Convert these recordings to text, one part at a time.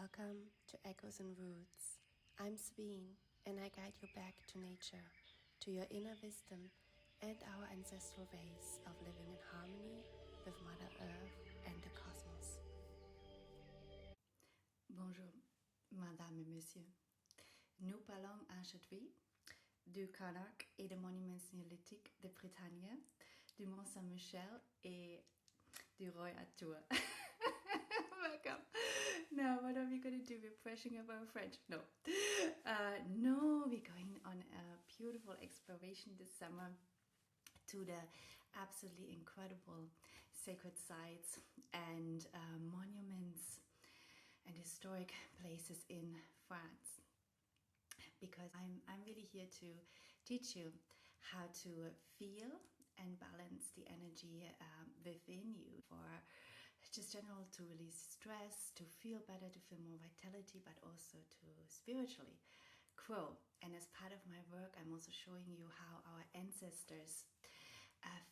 Welcome to Echoes and Roots. I'm Sabine, and I guide you back to nature, to your inner wisdom, and our ancestral ways of living in harmony with Mother Earth and the cosmos. Bonjour, Madame et Monsieur. Nous parlons aujourd'hui du Carnac et des monuments néolithiques de Brittany, du Mont Saint-Michel et du Roy Arthur. Welcome. Now, what are we going to do? We're brushing up our French. No, we're going on a beautiful exploration this summer to the absolutely incredible sacred sites and monuments and historic places in France, because I'm really here to teach you how to feel and balance the energy within you, for just general to release stress, to feel better, to feel more vitality, but also to spiritually grow. And as part of my work, I'm also showing you how our ancestors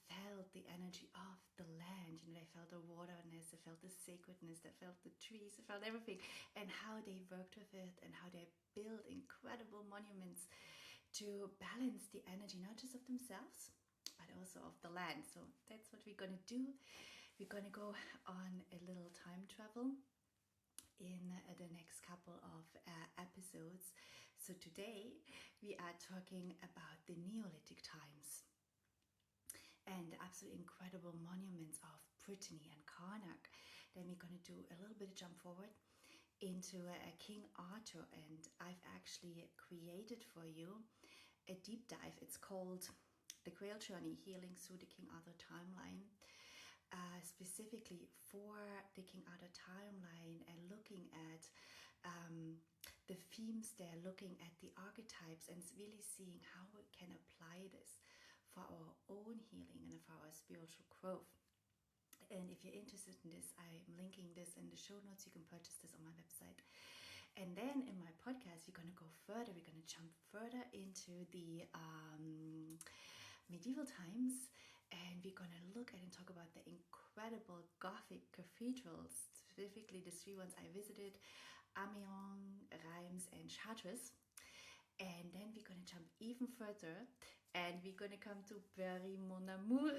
felt the energy of the land. You know, they felt the waterness, they felt the sacredness, they felt the trees, they felt everything, and how they worked with it and how they built incredible monuments to balance the energy, not just of themselves, but also of the land. So that's what we're going to do. We're going to go on a little time travel in the next couple of episodes. So today we are talking about the Neolithic times and the absolutely incredible monuments of Brittany and Carnac. Then we're going to do a little bit of jump forward into King Arthur, and I've actually created for you a deep dive. It's called The Grail Journey, Healing Through the King Arthur Timeline, specifically for the King Arthur timeline, and looking at the themes there, looking at the archetypes, and really seeing how we can apply this for our own healing and for our spiritual growth. And if you're interested in this, I'm linking this in the show notes. You can purchase this on my website. And then in my podcast, we're going to go further. We're going to jump further into the medieval times, and we're going to look at and talk about the incredible Gothic cathedrals, specifically the three ones I visited: Amiens, Reims, and Chartres. And then we're going to jump even further, and we're going to come to Paris, mon amour.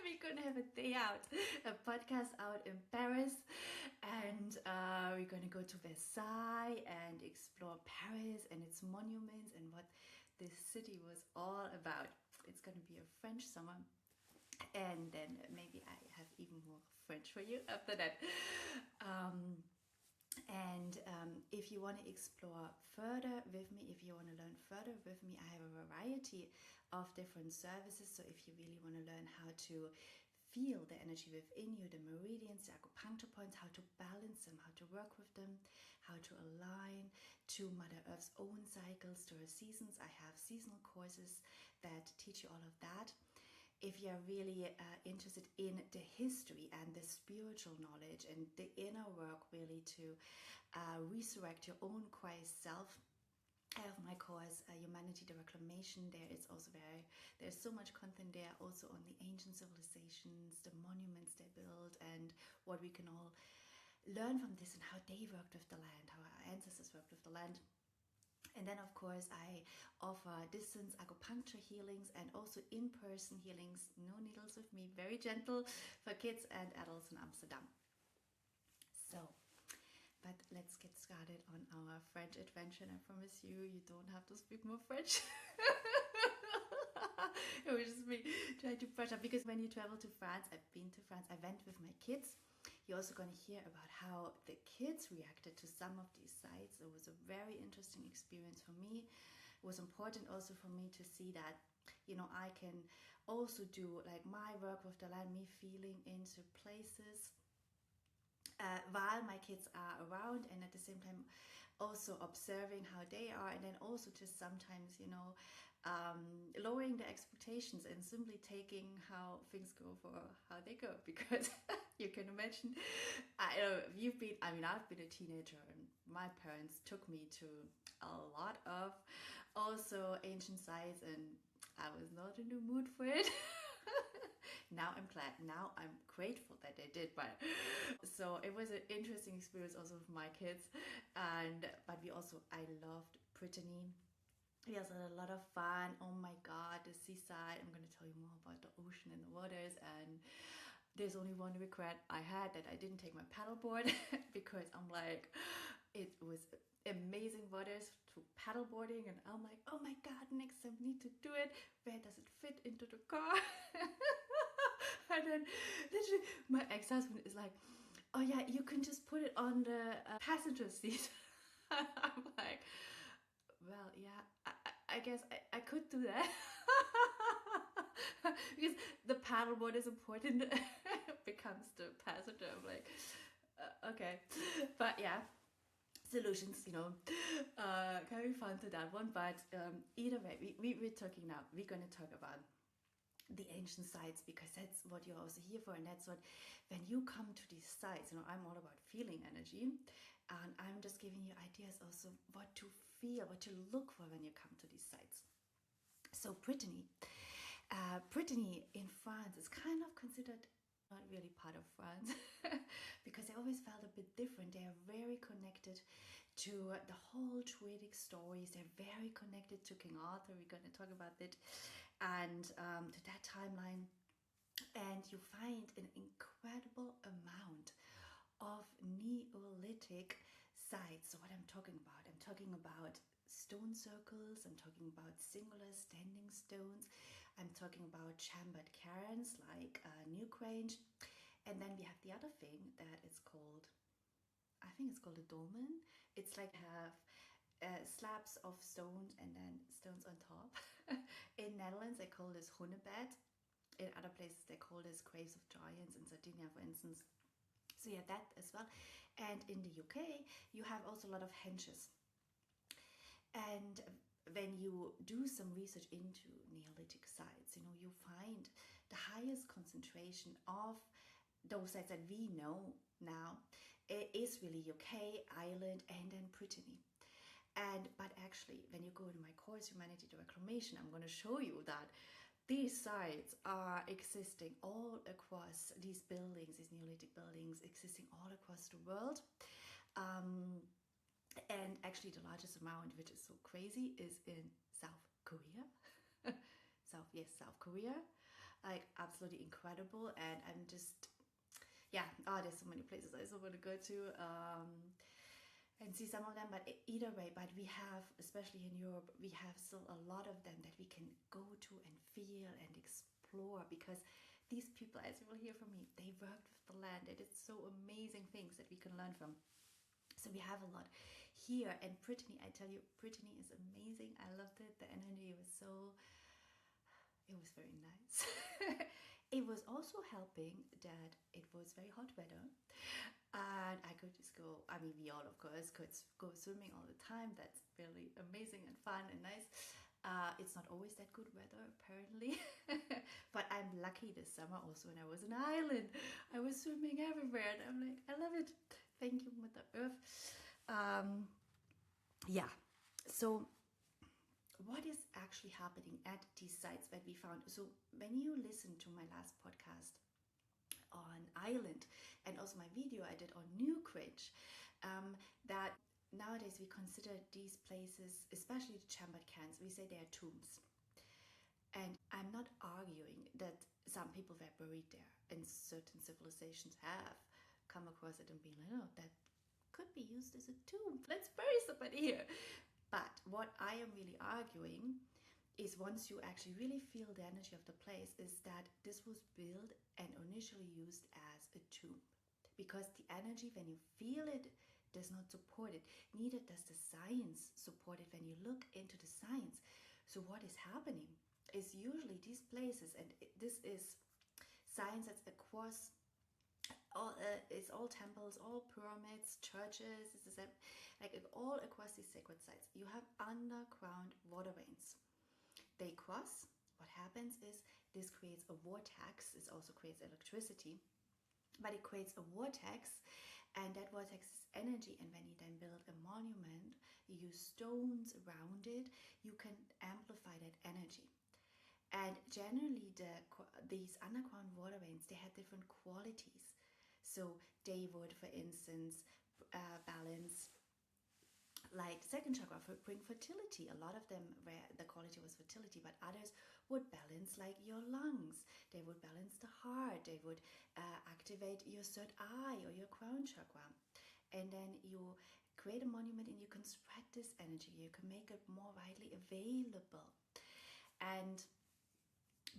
We're going to have a day out, a podcast out in Paris, and we're going to go to Versailles and explore Paris and its monuments and what this city was all about. It's going to be a French summer, and then maybe I have even more French for you after that. If you want to explore further with me, if you want to learn further with me, I have a variety of different services. So if you really want to learn how to feel the energy within you, the meridians, the acupuncture points, how to balance them, how to work with them, how to align to Mother Earth's own cycles, to her seasons, I have seasonal courses that teach you all of that. If you're really interested in the history and the spiritual knowledge and the inner work, really to resurrect your own Christ self, I have my course, Humanity, the Reclamation. There's so much content there, also on the ancient civilizations, the monuments they built, and what we can all learn from this, and how they worked with the land, how our ancestors worked with the land. And then, of course, I offer distance acupuncture healings and also in-person healings, no needles with me, very gentle for kids and adults in Amsterdam. So, but let's get started on our French adventure, and I promise you, you don't have to speak more French. It was just me trying to brush up, because when you travel to France, I've been to France, I went with my kids. You're also going to hear about how the kids reacted to some of these sites. It was a very interesting experience for me. It was important also for me to see that, you know, I can also do like my work with the land, me feeling into places while my kids are around, and at the same time also observing how they are, and then also just sometimes, you know, lowering the expectations and simply taking how things go for how they go, because you can imagine, I've been a teenager, and my parents took me to a lot of also ancient sites, and I was not in the mood for it. Now I'm glad. Now I'm grateful that they did. But so it was an interesting experience also with my kids. But I loved Brittany. We also had a lot of fun. Oh my God, the seaside. I'm going to tell you more about the ocean and the waters. And there's only one regret I had, that I didn't take my paddleboard because I'm like, it was amazing waters to paddleboarding, and I'm like, oh my God, next time I need to do it. Where does it fit into the car? And then literally my ex-husband is like, oh yeah, you can just put it on the passenger seat. I'm like, well, yeah, I guess I could do that. Because the paddleboard is important. Becomes the passenger. I'm like, okay. But yeah, solutions, can be fun to that one. But either way, we're talking now. We're going to talk about the ancient sites, because that's what you're also here for. And that's what, when you come to these sites, I'm all about feeling energy. And I'm just giving you ideas also what to feel, what to look for when you come to these sites. So Brittany in France is kind of considered not really part of France because they always felt a bit different. They are very connected to the whole Druidic stories. They're very connected to King Arthur. We're going to talk about that, and to that timeline. And you find an incredible amount of neolithic sites. So what I'm talking about stone circles, I'm talking about singular standing stones, I'm talking about chambered cairns like Newgrange, and then we have the other thing that it's called, I think it's called a dolmen. It's like have slabs of stones and then stones on top. In Netherlands they call this hunebed. In other places they call this graves of giants, in Sardinia for instance. So yeah, that as well. And in the UK you have also a lot of henges. And when you do some research into Neolithic sites, you find the highest concentration of those sites that we know now is really UK, Ireland, and then Brittany. But actually, when you go to my course, Humanity to Reclamation, I'm going to show you that these sites are existing all across these buildings, these Neolithic buildings, existing all across the world. And actually the largest amount, which is so crazy, is in South Korea. South Korea. Like, absolutely incredible. And I'm just, there's so many places I still want to go to and see some of them. But either way, but we have, especially in Europe, we have still a lot of them that we can go to and feel and explore, because these people, as you will hear from me, they worked with the land. They did so amazing things that we can learn from. So we have a lot here. And Brittany, I tell you, Brittany is amazing. I loved it. The energy was it was very nice. It was also helping that it was very hot weather. And I could just go, we all, of course, could go swimming all the time. That's really amazing and fun and nice. It's not always that good weather, apparently. But I'm lucky this summer also when I was in Ireland. I was swimming everywhere. And I'm like, I love it. Thank you, Mother Earth. So what is actually happening at these sites that we found? So when you listen to my last podcast on Ireland, and also my video I did on Newgrange, that nowadays we consider these places, especially the chambered cairns, we say they are tombs. And I'm not arguing that some people were buried there, and certain civilizations have come across it and been like, oh, that could be used as a tomb. Let's bury somebody here. But what I am really arguing is, once you actually really feel the energy of the place, is that this was built and initially used as a tomb. Because the energy, when you feel it, does not support it. Neither does the science support it when you look into the science. So what is happening is usually these places, and this is science that's across it's all temples, all pyramids, churches, like all across these sacred sites. You have underground water veins. They cross. What happens is this creates a vortex. This also creates electricity, but it creates a vortex, and that vortex is energy. And when you then build a monument, you use stones around it, you can amplify that energy. And generally, these underground water veins, they had different qualities. So they would, for instance, balance, like second chakra, bring fertility. A lot of them where the quality was fertility, but others would balance like your lungs. They would balance the heart. They would activate your third eye or your crown chakra. And then you create a monument and you can spread this energy. You can make it more widely available. And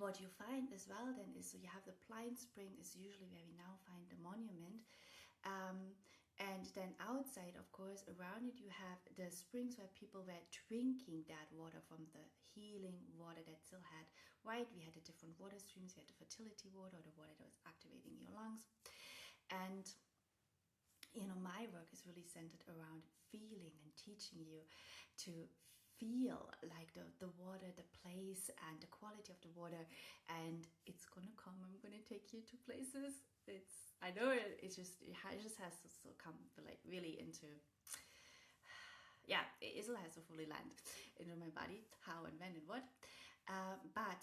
what you find as well then is, so you have the blind spring is usually where we now find the monument. And then outside, of course, around it, you have the springs where people were drinking that water from the healing water that still had, right? We had the different water streams. We had the fertility water, or the water that was activating your lungs. And, you know, my work is really centered around feeling and teaching you to feel like the water, the place, and the quality of the water. And it's gonna come. I'm gonna take you to places. I know it just has to come like really into, yeah, it still has to fully land into my body, how and when and what. But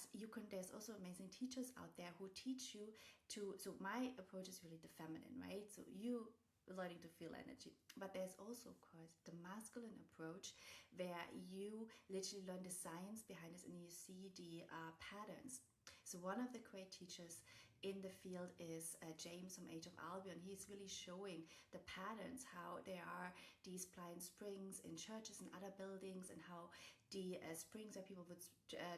there's also amazing teachers out there who teach you so my approach is really the feminine, right? So you learning to feel energy. But there's also, of course, the masculine approach where you literally learn the science behind this and you see the patterns. So one of the great teachers in the field is James from Age of Albion. He's really showing the patterns, how there are these blind springs in churches and other buildings, and how the springs that people would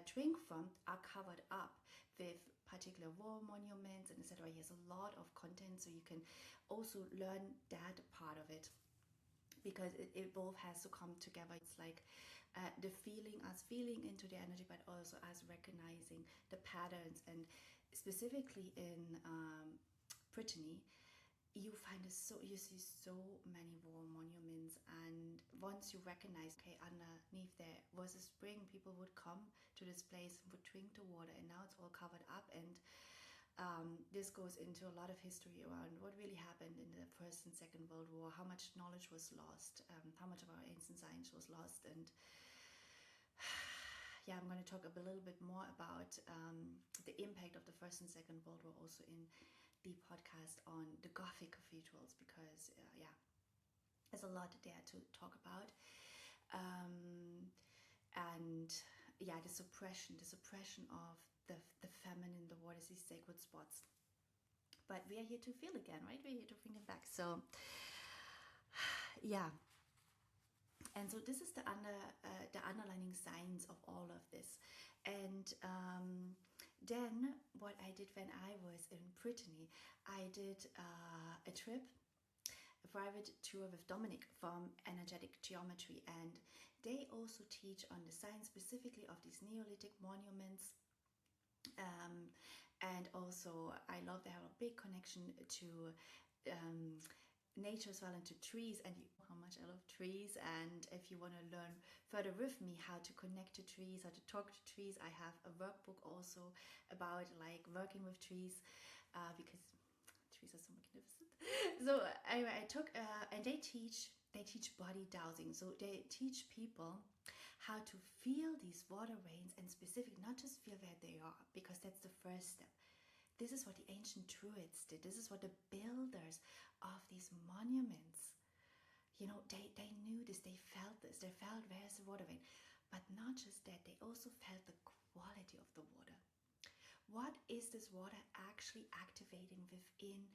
drink from are covered up with particular war monuments and etc. He has a lot of content, so you can also learn that part of it, because it both has to come together. It's like the feeling, us feeling into the energy, but also us recognizing the patterns. And specifically in Brittany, you see so many war monuments, and once you recognize, okay, underneath there was a spring, people would come to this place and would drink the water, and now it's all covered up. And this goes into a lot of history around what really happened in the First and Second World War, how much knowledge was lost, how much of our ancient science was lost. And yeah, I'm going to talk a little bit more about the impact of the First and Second World War also in the podcast on the Gothic cathedrals, because yeah, there's a lot there to talk about. And yeah, the suppression of the feminine, the water, these sacred spots. But we are here to feel again, right? We're here to bring them back. So yeah. And so this is the underlining science of all of this. And then what I did when I was in Brittany, I did a private tour with Dominic from Energetic Geometry, and they also teach on the science specifically of these Neolithic monuments. And also I love, they have a big connection to nature as well, and to trees, and you know how much I love trees. And if you want to learn further with me how to connect to trees, how to talk to trees, I have a workbook also about like working with trees, because trees are so magnificent. So anyway, I took and they teach body dowsing. So they teach people how to feel these water veins, and specific, not just feel where they are, because that's the first step. This is what the ancient Druids did. This is what the builders of these monuments, you know, they knew this, they felt this, they felt where's the water vein. But not just that, they also felt the quality of the water. What is this water actually activating within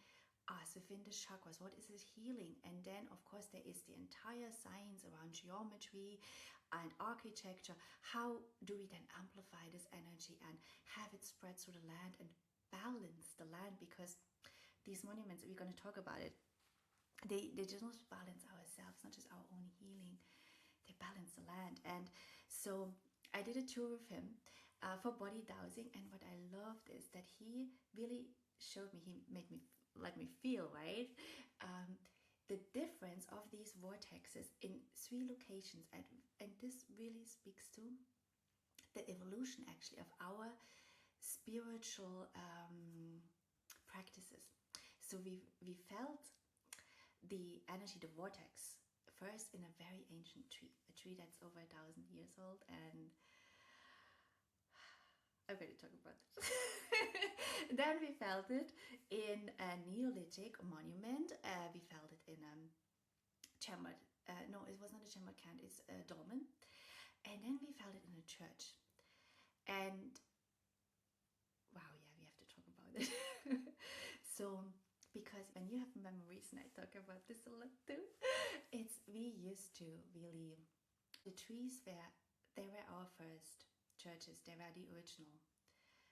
us, within the chakras? What is it healing? And then, of course, there is the entire science around geometry and architecture. How do we then amplify this energy and have it spread through the land and balance the land? Because these monuments, we're going to talk about it, they just not balance ourselves, not just our own healing, they balance the land. And so I did a tour with him for body dowsing, and what I loved is that he really showed me, he made me let me feel, right, the difference of these vortexes in 3 locations. And this really speaks to the evolution actually of our spiritual practices. So we felt the energy, the vortex, first in a very ancient tree, a tree that's over 1,000 years old. And I'm going to talk about it. Then we felt it in a Neolithic monument. We felt it in a chambered, no, it was not a chambered can, it's a dolmen. And then we felt it in a church. And wow, yeah, we have to talk about it. So, because when you have memories, and I talk about this a lot too, we used to really, the trees they were our first churches. They were the original.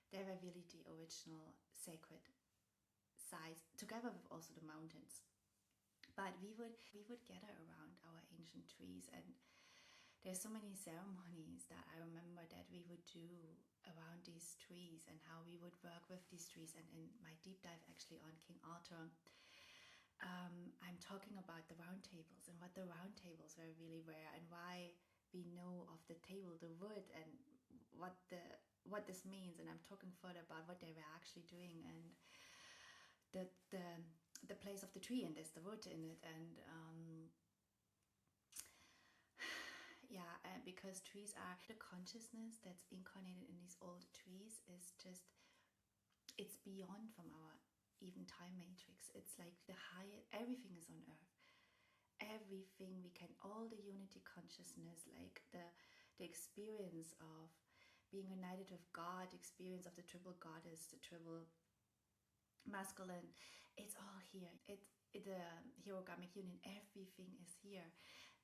They were really the original sacred sites, together with also the mountains. But we would gather around our ancient trees, and there's so many ceremonies that I remember that we would do around these trees, and how we would work with these trees. And in my deep dive actually on King Arthur, I'm talking about the round tables and what the round tables were really were, and why we know of the table, the wood, and what this means. And I'm talking further about what they were actually doing, and the place of the tree, and there's the wood in it. And yeah, because trees are the consciousness that's incarnated in these old trees is just, it's beyond from our even time matrix. It's like the higher, everything is on earth, everything we can, all the unity consciousness, like the experience of being united with God, experience of the triple goddess, the triple masculine, it's all here. The hierogamic union, everything is here.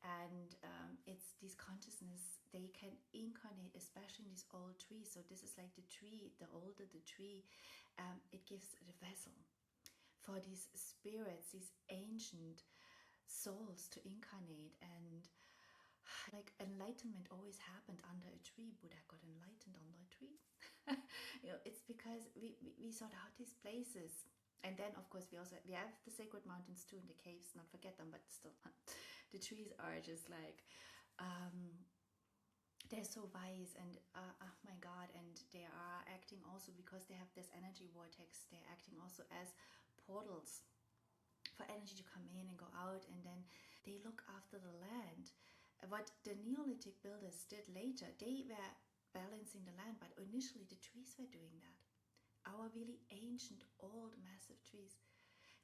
And it's these consciousness, they can incarnate, especially in these old trees. So this is like the tree, the older the tree, it gives the vessel for these spirits, these ancient souls to incarnate. And like enlightenment always happened under a tree. Buddha got enlightened under a tree. It's because we sought out these places. And then of course we have the sacred mountains too, in the caves, not forget them, but still the trees are just like they're so wise, and oh my god. And they are acting also, because they have this energy vortex, they're acting also as portals for energy to come in and go out. And then they look after the land. What the Neolithic builders did later, they were balancing the land, but initially the trees were doing that. Our really ancient, old, massive trees,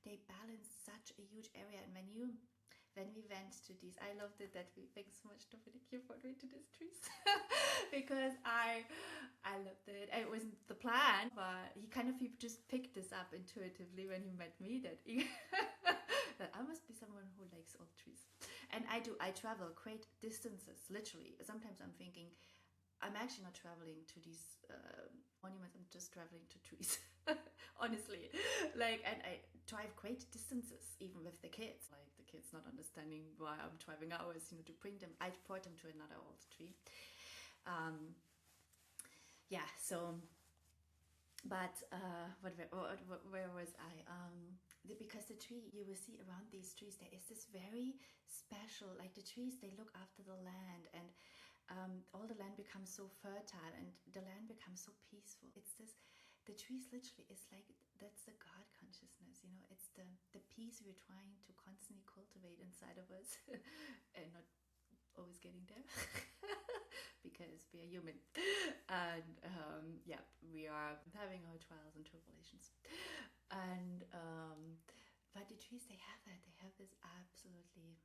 they balanced such a huge area. And when we went to these, I loved it that thanks so much, Dominic, you brought me to these trees. Because I loved it. It wasn't the plan, but he just picked this up intuitively when he met me, that that I must be someone who likes old trees. And I do. I travel great distances, literally. Sometimes I'm thinking, I'm actually not traveling to these monuments, I'm just traveling to trees. Honestly. And I drive great distances, even with the kids. Like the kids not understanding why I'm driving hours, to bring them. I brought them to another old tree. Yeah, so, but where was I? Because the tree, you will see around these trees, there is this very special, like the trees, they look after the land, and all the land becomes so fertile, and the land becomes so peaceful. It's this, the trees literally is like, that's the God consciousness, it's the peace we're trying to constantly cultivate inside of us, and not always getting there, because we are human, and yeah, we are having our trials and tribulations, and but the trees, they have that, they have this absolutely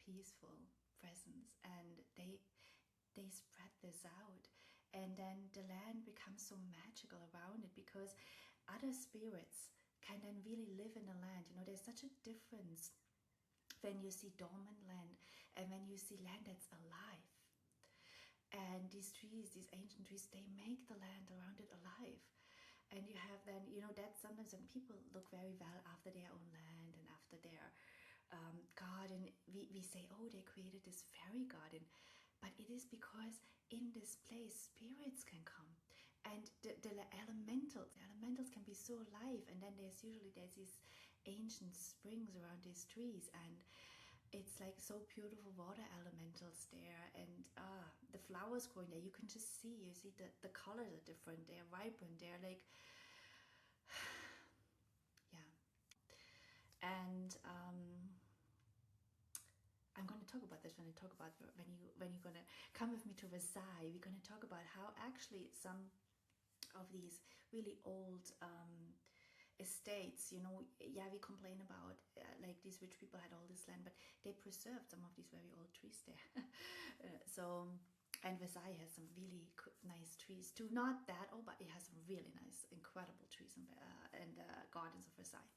peaceful presence, and they spread this out, and then the land becomes so magical around it, because other spirits can then really live in the land. There's such a difference when you see dormant land and when you see land that's alive. And these trees, these ancient trees, they make the land around it alive. And you have then, that sometimes when people look very well after their own land and after their garden, we say, oh, they created this fairy garden. But it is because in this place, spirits can come. And the elementals can be so alive. And then there's these ancient springs around these trees. And it's like so beautiful, water elementals there. And the flowers growing there, you can just see, the colors are different. They're vibrant. They're like, yeah. And I'm going to talk about this when you're going to come with me to Versailles. We're going to talk about how actually some of these really old estates, you know. Yeah, we complain about like these rich people had all this land, but they preserved some of these very old trees there. And Versailles has some really nice trees too. Not that old, but it has some really nice, incredible trees in gardens of Versailles.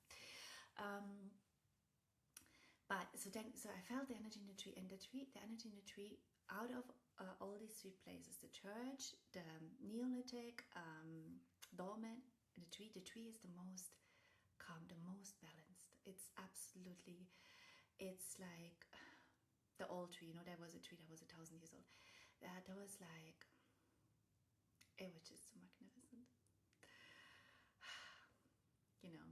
But so I felt the energy in the tree, and the energy in the tree, out of all these 3 places, the church, the neolithic, dolmen, the tree is the most calm, the most balanced. It's absolutely, it's like the old tree, you know. There was a tree that was 1,000 years old. That was like, it was just so magnificent, you know.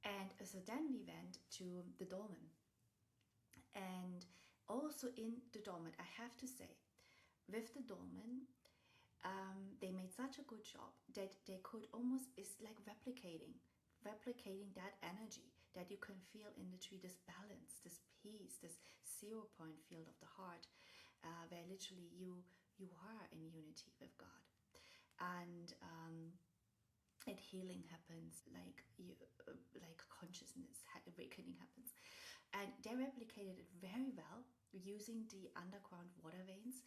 And so then we went to the dolmen, and also in the dolmen, I have to say, with the dolmen, they made such a good job that they could almost, it's like replicating that energy that you can feel in the tree, this balance, this peace, this 0 point field of the heart, where literally you are in unity with God, and healing happens, like consciousness awakening happens. And they replicated it very well using the underground water veins.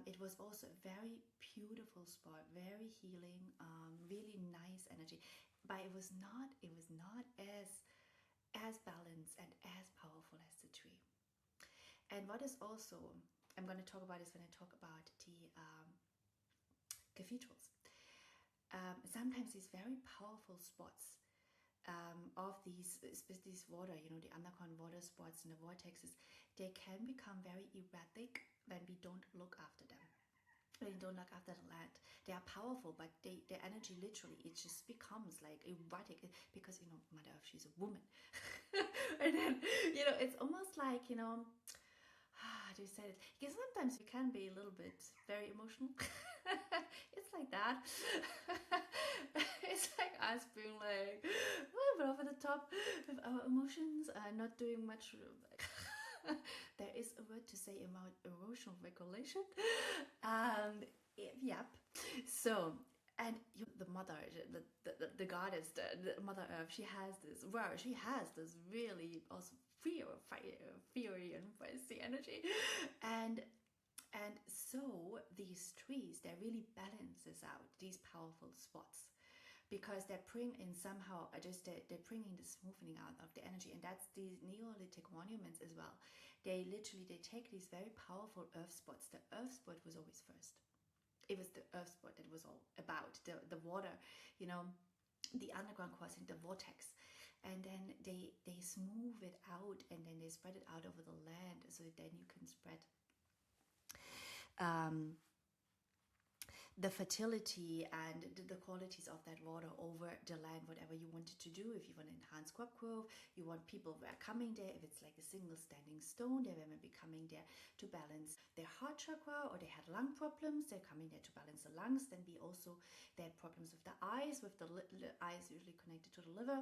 It was also a very beautiful spot, very healing, really nice energy, but it was not as balanced and as powerful as the tree. And what is also, I'm going to talk about this when I talk about the cathedrals. Sometimes these very powerful spots of these water, you know, the underground water spots and the vortexes, they can become very erratic when we don't look after them. When you don't look after the land, they are powerful, but their energy literally, it just becomes like erratic, because, you know, Mother Earth, she's a woman. And then, you know, it's almost like, you know, how do you say it? Because sometimes we can be a little bit very emotional. It's like that. It's like us being like a little bit over the top with our emotions, not doing much. There is a word to say about emotional regulation. Yep. So, and the mother, the goddess, the Mother Earth, she has this really also fiery and feisty energy, and so these trees, they really balances out these powerful spots, because they bring in somehow they're bringing the smoothing out of the energy. And that's these Neolithic monuments as well. They take these very powerful earth spots. The earth spot was always first. It was the earth spot that was all about the water, you know, the underground crossing, the vortex, and then they smooth it out, and then they spread it out over the land, so then you can spread the fertility and the qualities of that water over the land, whatever you wanted to do. If you want to enhance crop growth, you want people who are coming there, if it's like a single standing stone, they may be coming there to balance their heart chakra, or they had lung problems, they're coming there to balance the lungs. Then they had problems with the eyes, with the eyes usually connected to the liver.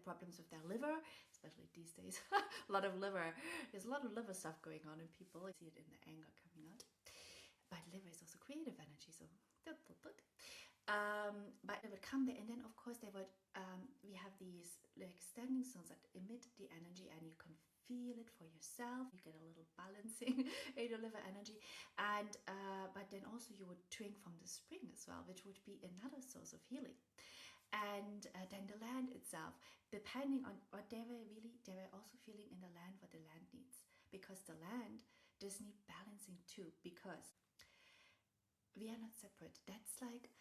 Problems with their liver, especially these days. There's a lot of liver stuff going on in people. I see it in the anger coming out. But liver is also creative energy, so but they would come there, and then of course they would we have these like standing stones that emit the energy, and you can feel it for yourself. You get a little balancing in your liver energy, and but then also you would drink from the spring as well, which would be another source of healing. And then the land itself, depending on what they were also feeling in the land, what the land needs, because the land does need balancing too, because we are not separate. That's like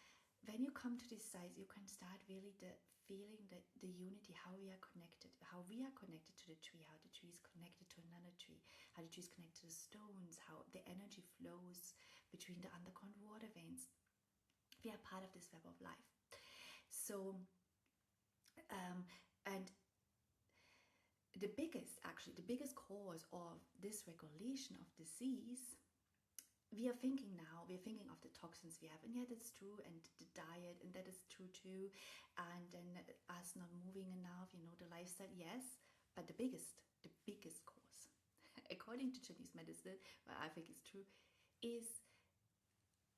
when you come to this size, you can start really feeling the unity, how we are connected to the tree, how the tree is connected to another tree, how the tree is connected to the stones, how the energy flows between the underground water veins. We are part of this web of life. So, and the biggest cause of this regulation of disease, we are thinking of the toxins we have, and yeah, that's true, and the diet, and that is true too, and then us not moving enough, you know, the lifestyle, yes, but the biggest cause, according to Chinese medicine, what I think is true, is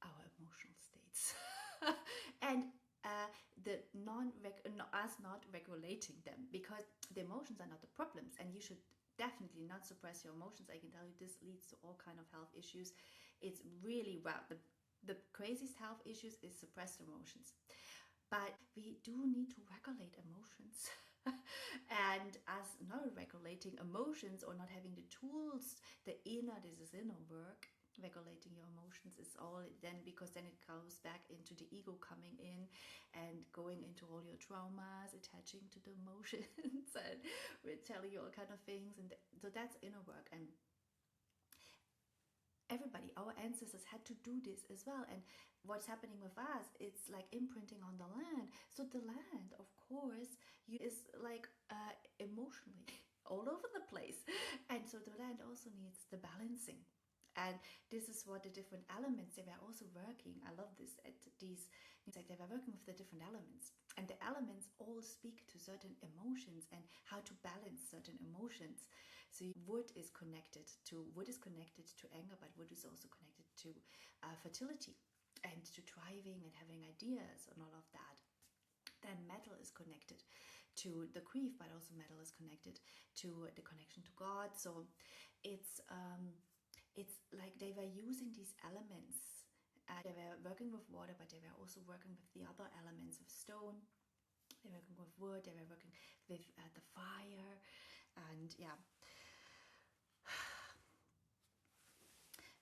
our emotions. emotional states. And us not regulating them, because the emotions are not the problems, and you should definitely not suppress your emotions. I can tell you this leads to all kind of health issues. It's really, well, the craziest health issues is suppressed emotions. But we do need to regulate emotions. And us not regulating emotions, or not having the tools, this is inner work, regulating your emotions is all then, because then it goes back into the ego coming in and going into all your traumas, attaching to the emotions, and we're telling you all kind of things. And so that's inner work. And everybody, our ancestors had to do this as well. And what's happening with us, it's like imprinting on the land. So the land, of course, is like emotionally all over the place. And so the land also needs the balancing. And this is what the different elements, they were also working. I love this at these, it's like they were working with the different elements. And the elements all speak to certain emotions and how to balance certain emotions. So wood is connected to anger, but wood is also connected to fertility and to thriving and having ideas and all of that. Then metal is connected to the grief, but also metal is connected to the connection to God. So it's like they were using these elements. They were working with water, but they were also working with the other elements of stone. They were working with wood. They were working with the fire, and yeah.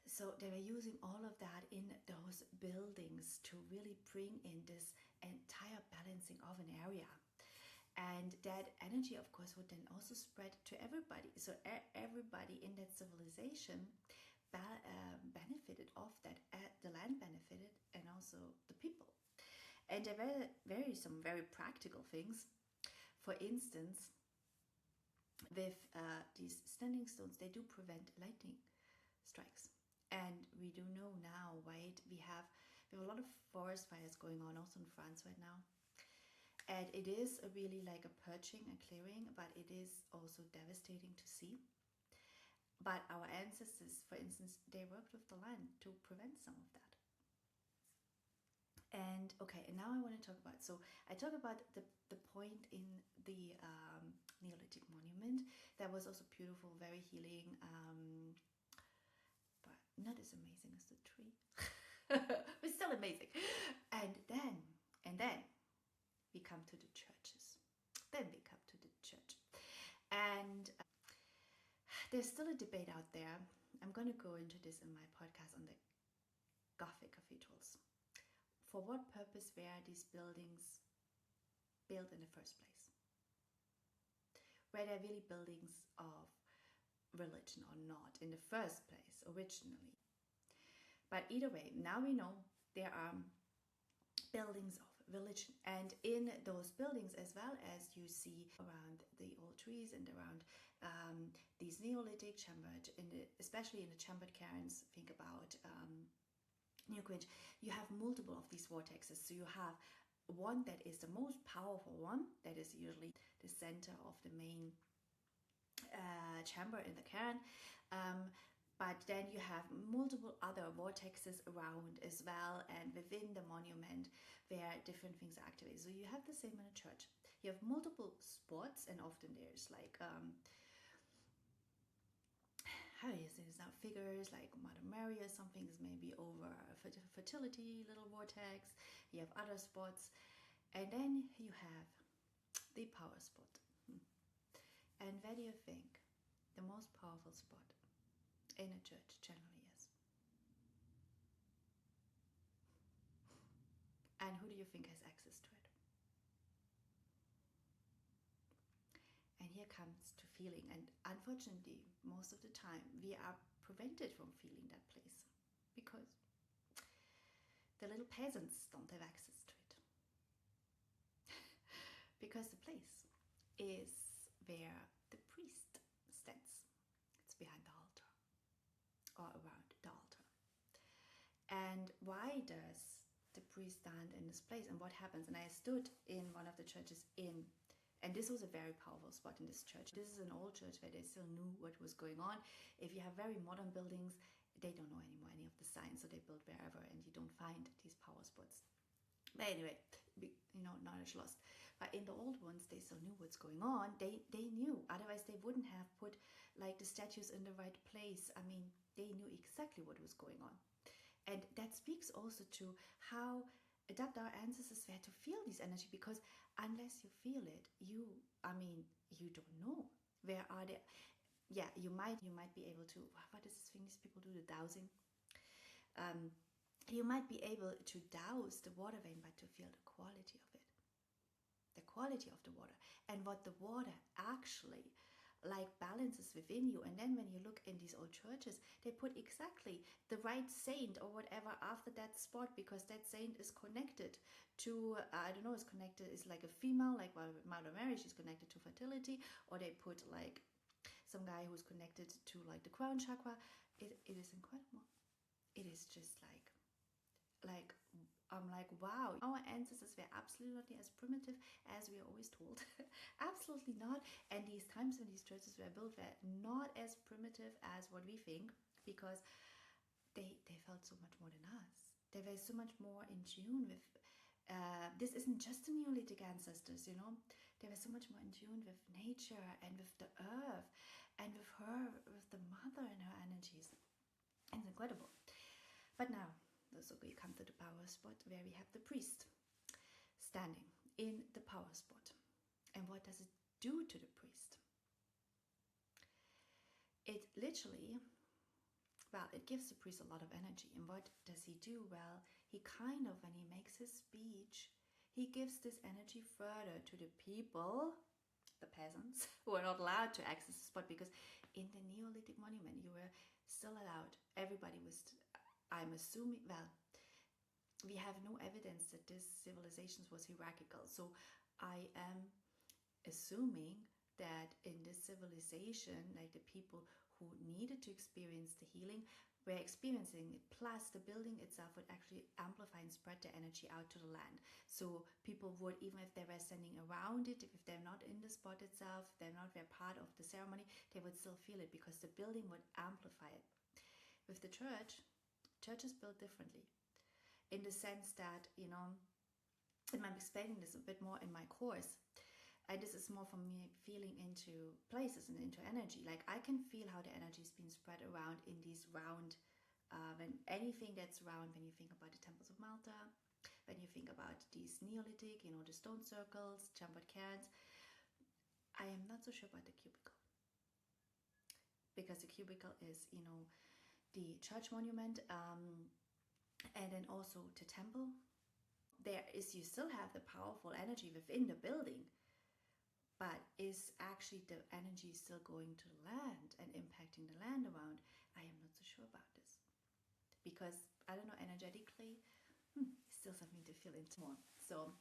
So they were using all of that in those buildings to really bring in this entire balancing of an area. And that energy, of course, would then also spread to everybody. So everybody in that civilization benefited of that. The land benefited, and also the people. And there were some very practical things. For instance, with these standing stones, they do prevent lightning strikes. And we do know now, right? We have a lot of forest fires going on also in France right now. And it is really like a purging and clearing, but it is also devastating to see. But our ancestors, for instance, they worked with the land to prevent some of that. And okay, and now I want to talk about, so I talk about the point in the Neolithic monument that was also beautiful, very healing, but not as amazing as the tree, but still amazing. And then we come to the churches. Then we come to the church. And there's still a debate out there. I'm going to go into this in my podcast on the Gothic cathedrals. For what purpose were these buildings built in the first place? Were they really buildings of religion or not in the first place, originally? But either way, now we know there are buildings of religion, and in those buildings, as well as you see around the old trees and around these Neolithic chambered, especially in the chambered cairns, think about New Quinch, you have multiple of these vortexes. So you have one that is the most powerful one, that is usually the center of the main chamber in the cairn. But then you have multiple other vortexes around as well, and within the monument where different things are activated. So you have the same in a church. You have multiple spots, and often there's like how do you say this now? Figures like Mother Mary or something is maybe over fertility, little vortex. You have other spots, and then you have the power spot. And where do you think the most powerful spot in a church generally is? And who do you think has access to it? And here comes to feeling, and unfortunately most of the time we are prevented from feeling that place because the little peasants don't have access to it. Because the place is where the priest stands. It's behind the altar, or around the altar. And why does the priest stand in this place, and what happens? And I stood in one of the churches and this was a very powerful spot in this church. This is an old church where they still knew what was going on. If you have very modern buildings, they don't know anymore any of the signs, so they build wherever, and you don't find these power spots. But anyway, knowledge lost. But in the old ones, they still knew what's going on. They knew. Otherwise, they wouldn't have put like the statues in the right place. I mean, they knew exactly what was going on. And that speaks also to how adept our ancestors were to feel this energy, because unless you feel it, you don't know. Where are they? Yeah, you might be able to, what is this thing these people do, the dowsing? You might be able to douse the water vein, but to feel the quality of it. The quality of the water. And what the water actually like balances within you. And then when you look in these old churches, they put exactly the right saint or whatever after that spot, because that saint is connected to, is like a female, like Mother Mary, she's connected to fertility, or they put like some guy who's connected to like the crown chakra. It is incredible. It is just like I'm like, wow, our ancestors were absolutely not as primitive as we are always told. Absolutely not. And these times when these churches were built were not as primitive as what we think, because they felt so much more than us. They were so much more in tune with, this isn't just the Neolithic ancestors, They were so much more in tune with nature and with the earth and with her, with the mother and her energies. And it's incredible. But now, so we come to the power spot where we have the priest standing in the power spot. And what does it do to the priest? It literally, it gives the priest a lot of energy. And what does he do? Well, he kind of, when he makes his speech, he gives this energy further to the people, the peasants, who are not allowed to access the spot, because in the Neolithic monument, you were still allowed. Everybody was, I'm assuming, we have no evidence that this civilization was hierarchical. So I am assuming that in this civilization, like the people who needed to experience the healing were experiencing it, plus the building itself would actually amplify and spread the energy out to the land. So people would, even if they were standing around it, if they're not in the spot itself, they're not were part of the ceremony, they would still feel it, because the building would amplify it. With the church is built differently, in the sense that, and I'm explaining this a bit more in my course, and this is more from me feeling into places and into energy. Like I can feel how the energy is being spread around in these round, when anything that's round, when you think about the temples of Malta, when you think about these Neolithic, the stone circles, chambered cairns. I am not so sure about the cubicle, because the cubicle is, the church monument, and then also the temple. You still have the powerful energy within the building, but is actually the energy still going to the land and impacting the land around? I am not so sure about this, because I don't know, energetically, still something to feel into more. So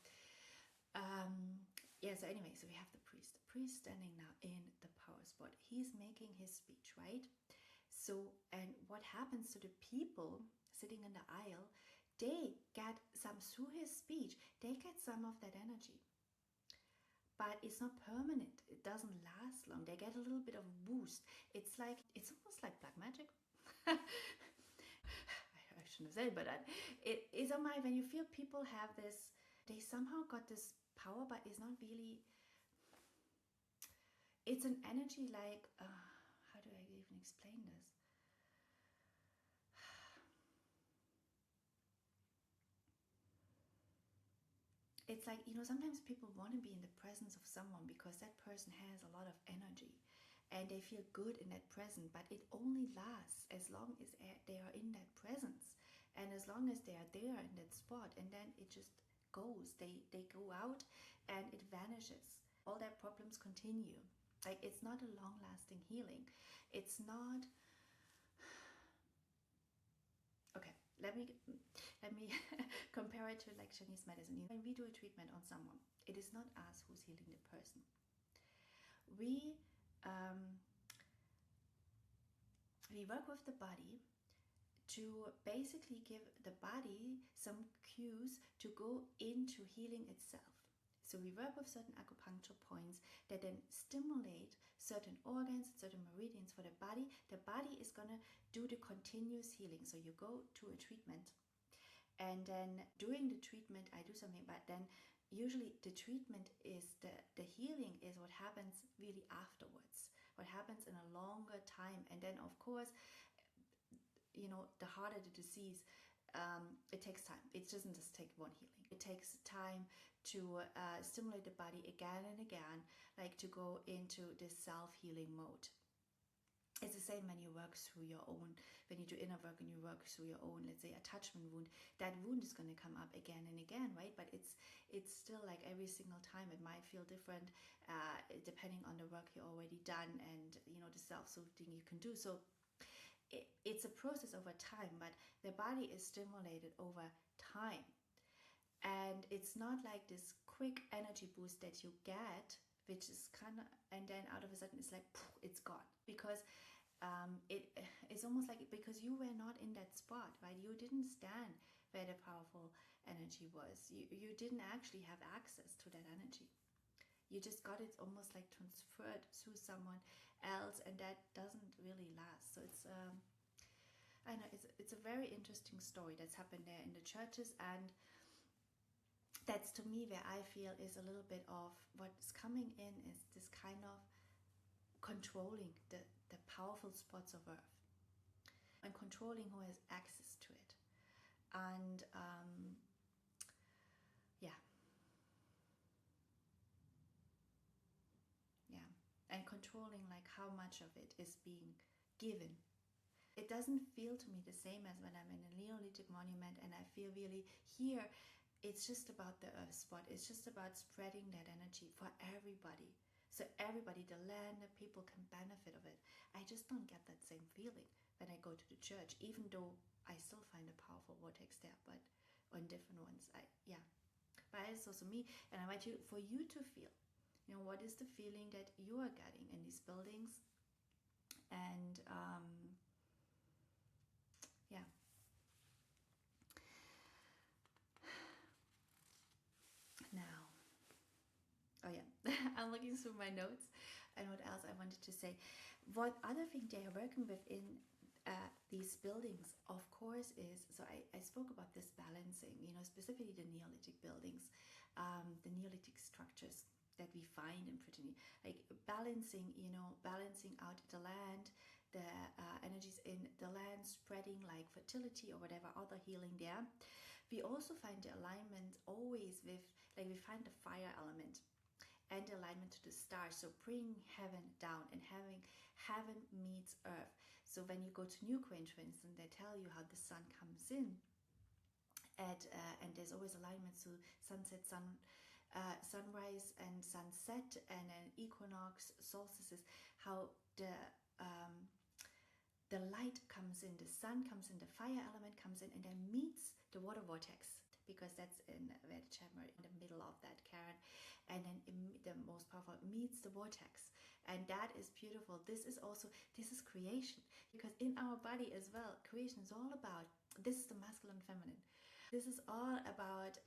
so anyway, so we have the priest standing now in the power spot. He's making his speech, right? So, and what happens to the people sitting in the aisle? They get some, through his speech, they get some of that energy. But it's not permanent. It doesn't last long. They get a little bit of boost. It's almost like black magic. I shouldn't have said, but it is on my, when you feel people have this, they somehow got this power, but it's not really, it's an energy like, how do I even explain this? It's like, sometimes people want to be in the presence of someone because that person has a lot of energy and they feel good in that presence, but it only lasts as long as they are in that presence and as long as they are there in that spot, and then it just goes. They go out and it vanishes. All their problems continue. Like, it's not a long-lasting healing. It's not... Okay, let me compare it to like Chinese medicine. When we do a treatment on someone, it is not us who's healing the person. We work with the body to basically give the body some cues to go into healing itself. So we work with certain acupuncture points that then stimulate certain organs, certain meridians for the body. The body is going to do the continuous healing. So you go to a treatment, and then during the treatment I do something, but then usually the treatment is the healing is what happens really afterwards, what happens in a longer time. And then of course, you know, the harder the disease, it takes time. It doesn't just take one healing. It takes time to stimulate the body again and again, like to go into this self-healing mode. It's the same when you work through your own, when you do inner work and you work through your own, let's say, attachment wound. That wound is going to come up again and again, right? But it's still like every single time it might feel different, depending on the work you already done and, you know, the self-soothing you can do. So it's a process over time, but the body is stimulated over time. And it's not like this quick energy boost that you get, which is kind of, and then out of a sudden it's like, poof, it's gone. Because it's almost like, because you were not in that spot, right? You didn't stand where the powerful energy was. You didn't actually have access to that energy. You just got it almost like transferred through someone else, and that doesn't really last. So it's I know it's a very interesting story that's happened there in the churches, and that's to me where I feel is a little bit of what's coming in is this kind of controlling the powerful spots of earth and controlling who has access to it. And and controlling like how much of it is being given. It doesn't feel to me the same as when I'm in a neolithic monument and I feel really here. It's just about the earth spot. It's just about spreading that energy for everybody. So everybody, the land, the people can benefit of it. I just don't get that same feeling when I go to the church, even though I still find a powerful vortex there, but on different ones. But it's also me, and I want you for you to feel, you know, what is the feeling that you are getting in these buildings, and Now, I'm looking through my notes and what else I wanted to say. What other thing they are working with in these buildings, of course, is, so I spoke about this balancing, you know, specifically the Neolithic buildings, the Neolithic structures that we find in Brittany, like balancing, you know, balancing out the land, the energies in the land, spreading like fertility or whatever other healing there. We also find the alignment always with, like we find the fire element and the alignment to the stars. So bringing heaven down and having heaven meets earth. So when you go to New Grange, for instance, they tell you how the sun comes in and there's always alignment to sunset, sunrise and sunset, and then equinox, solstices, how the light comes in, the sun comes in, the fire element comes in, and then meets the water vortex, because that's in where the chamber in the middle of that Karen, and then the most powerful meets the vortex, and that is beautiful. This is creation, because in our body as well, creation is all about, this is the masculine, feminine. This is all about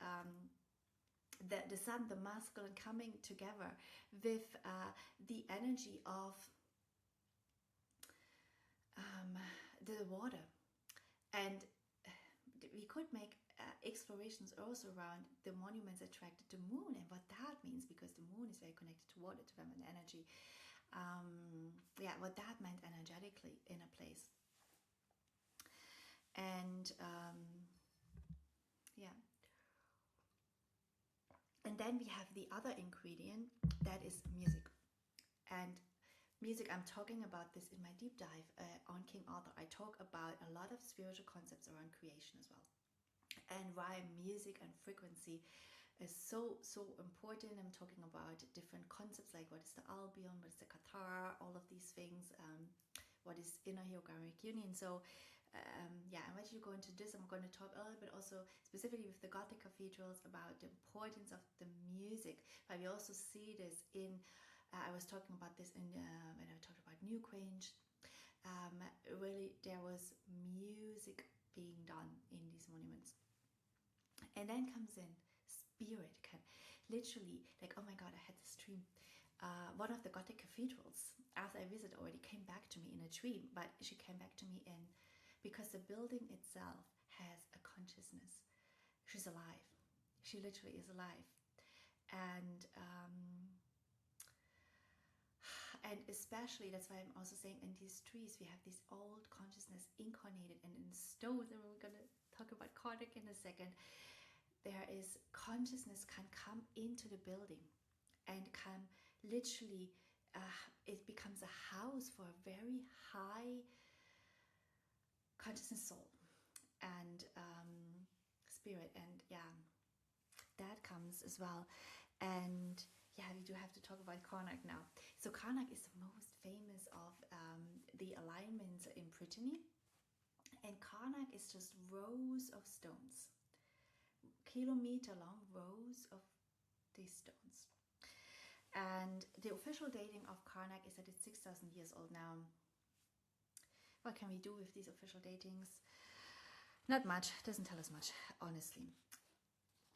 the sun, the masculine coming together with the energy of the water. And we could make explorations also around the monuments attracted to moon and what that means, because the moon is very connected to water, to feminine energy. What that meant energetically in a place. And and then we have the other ingredient, that is music. And music, I'm talking about this in my deep dive on King Arthur. I talk about a lot of spiritual concepts around creation as well, and why music and frequency is so important. I'm talking about different concepts, like what is the albion, what is the Qatar, all of these things, what is inner geogrammic union. So I want you to go into this. I'm going to talk a little bit also specifically with the Gothic cathedrals about the importance of the music, but we also see this in I was talking about this in when I talked about New Grange. Really, there was music being done in these monuments, and then comes in spirit, literally like, oh my God, I had this dream. One of the Gothic cathedrals, after I visited already, came back to me in a dream, but she came back to me in, because the building itself has a consciousness. She's alive. She literally is alive. And especially, that's why I'm also saying in these trees, we have this old consciousness incarnated and in stones, and we're going to talk about Carnac in a second. There is consciousness can come into the building and can literally, it becomes a house for a very high consciousness soul and spirit, and yeah, that comes as well. And yeah, we do have to talk about Carnac now. So Carnac is the most famous of the alignments in Brittany, and Carnac is just rows of stones, kilometer long rows of these stones. And the official dating of Carnac is that it's 6,000 years old now. What can we do with these official datings? Not much, doesn't tell us much, honestly.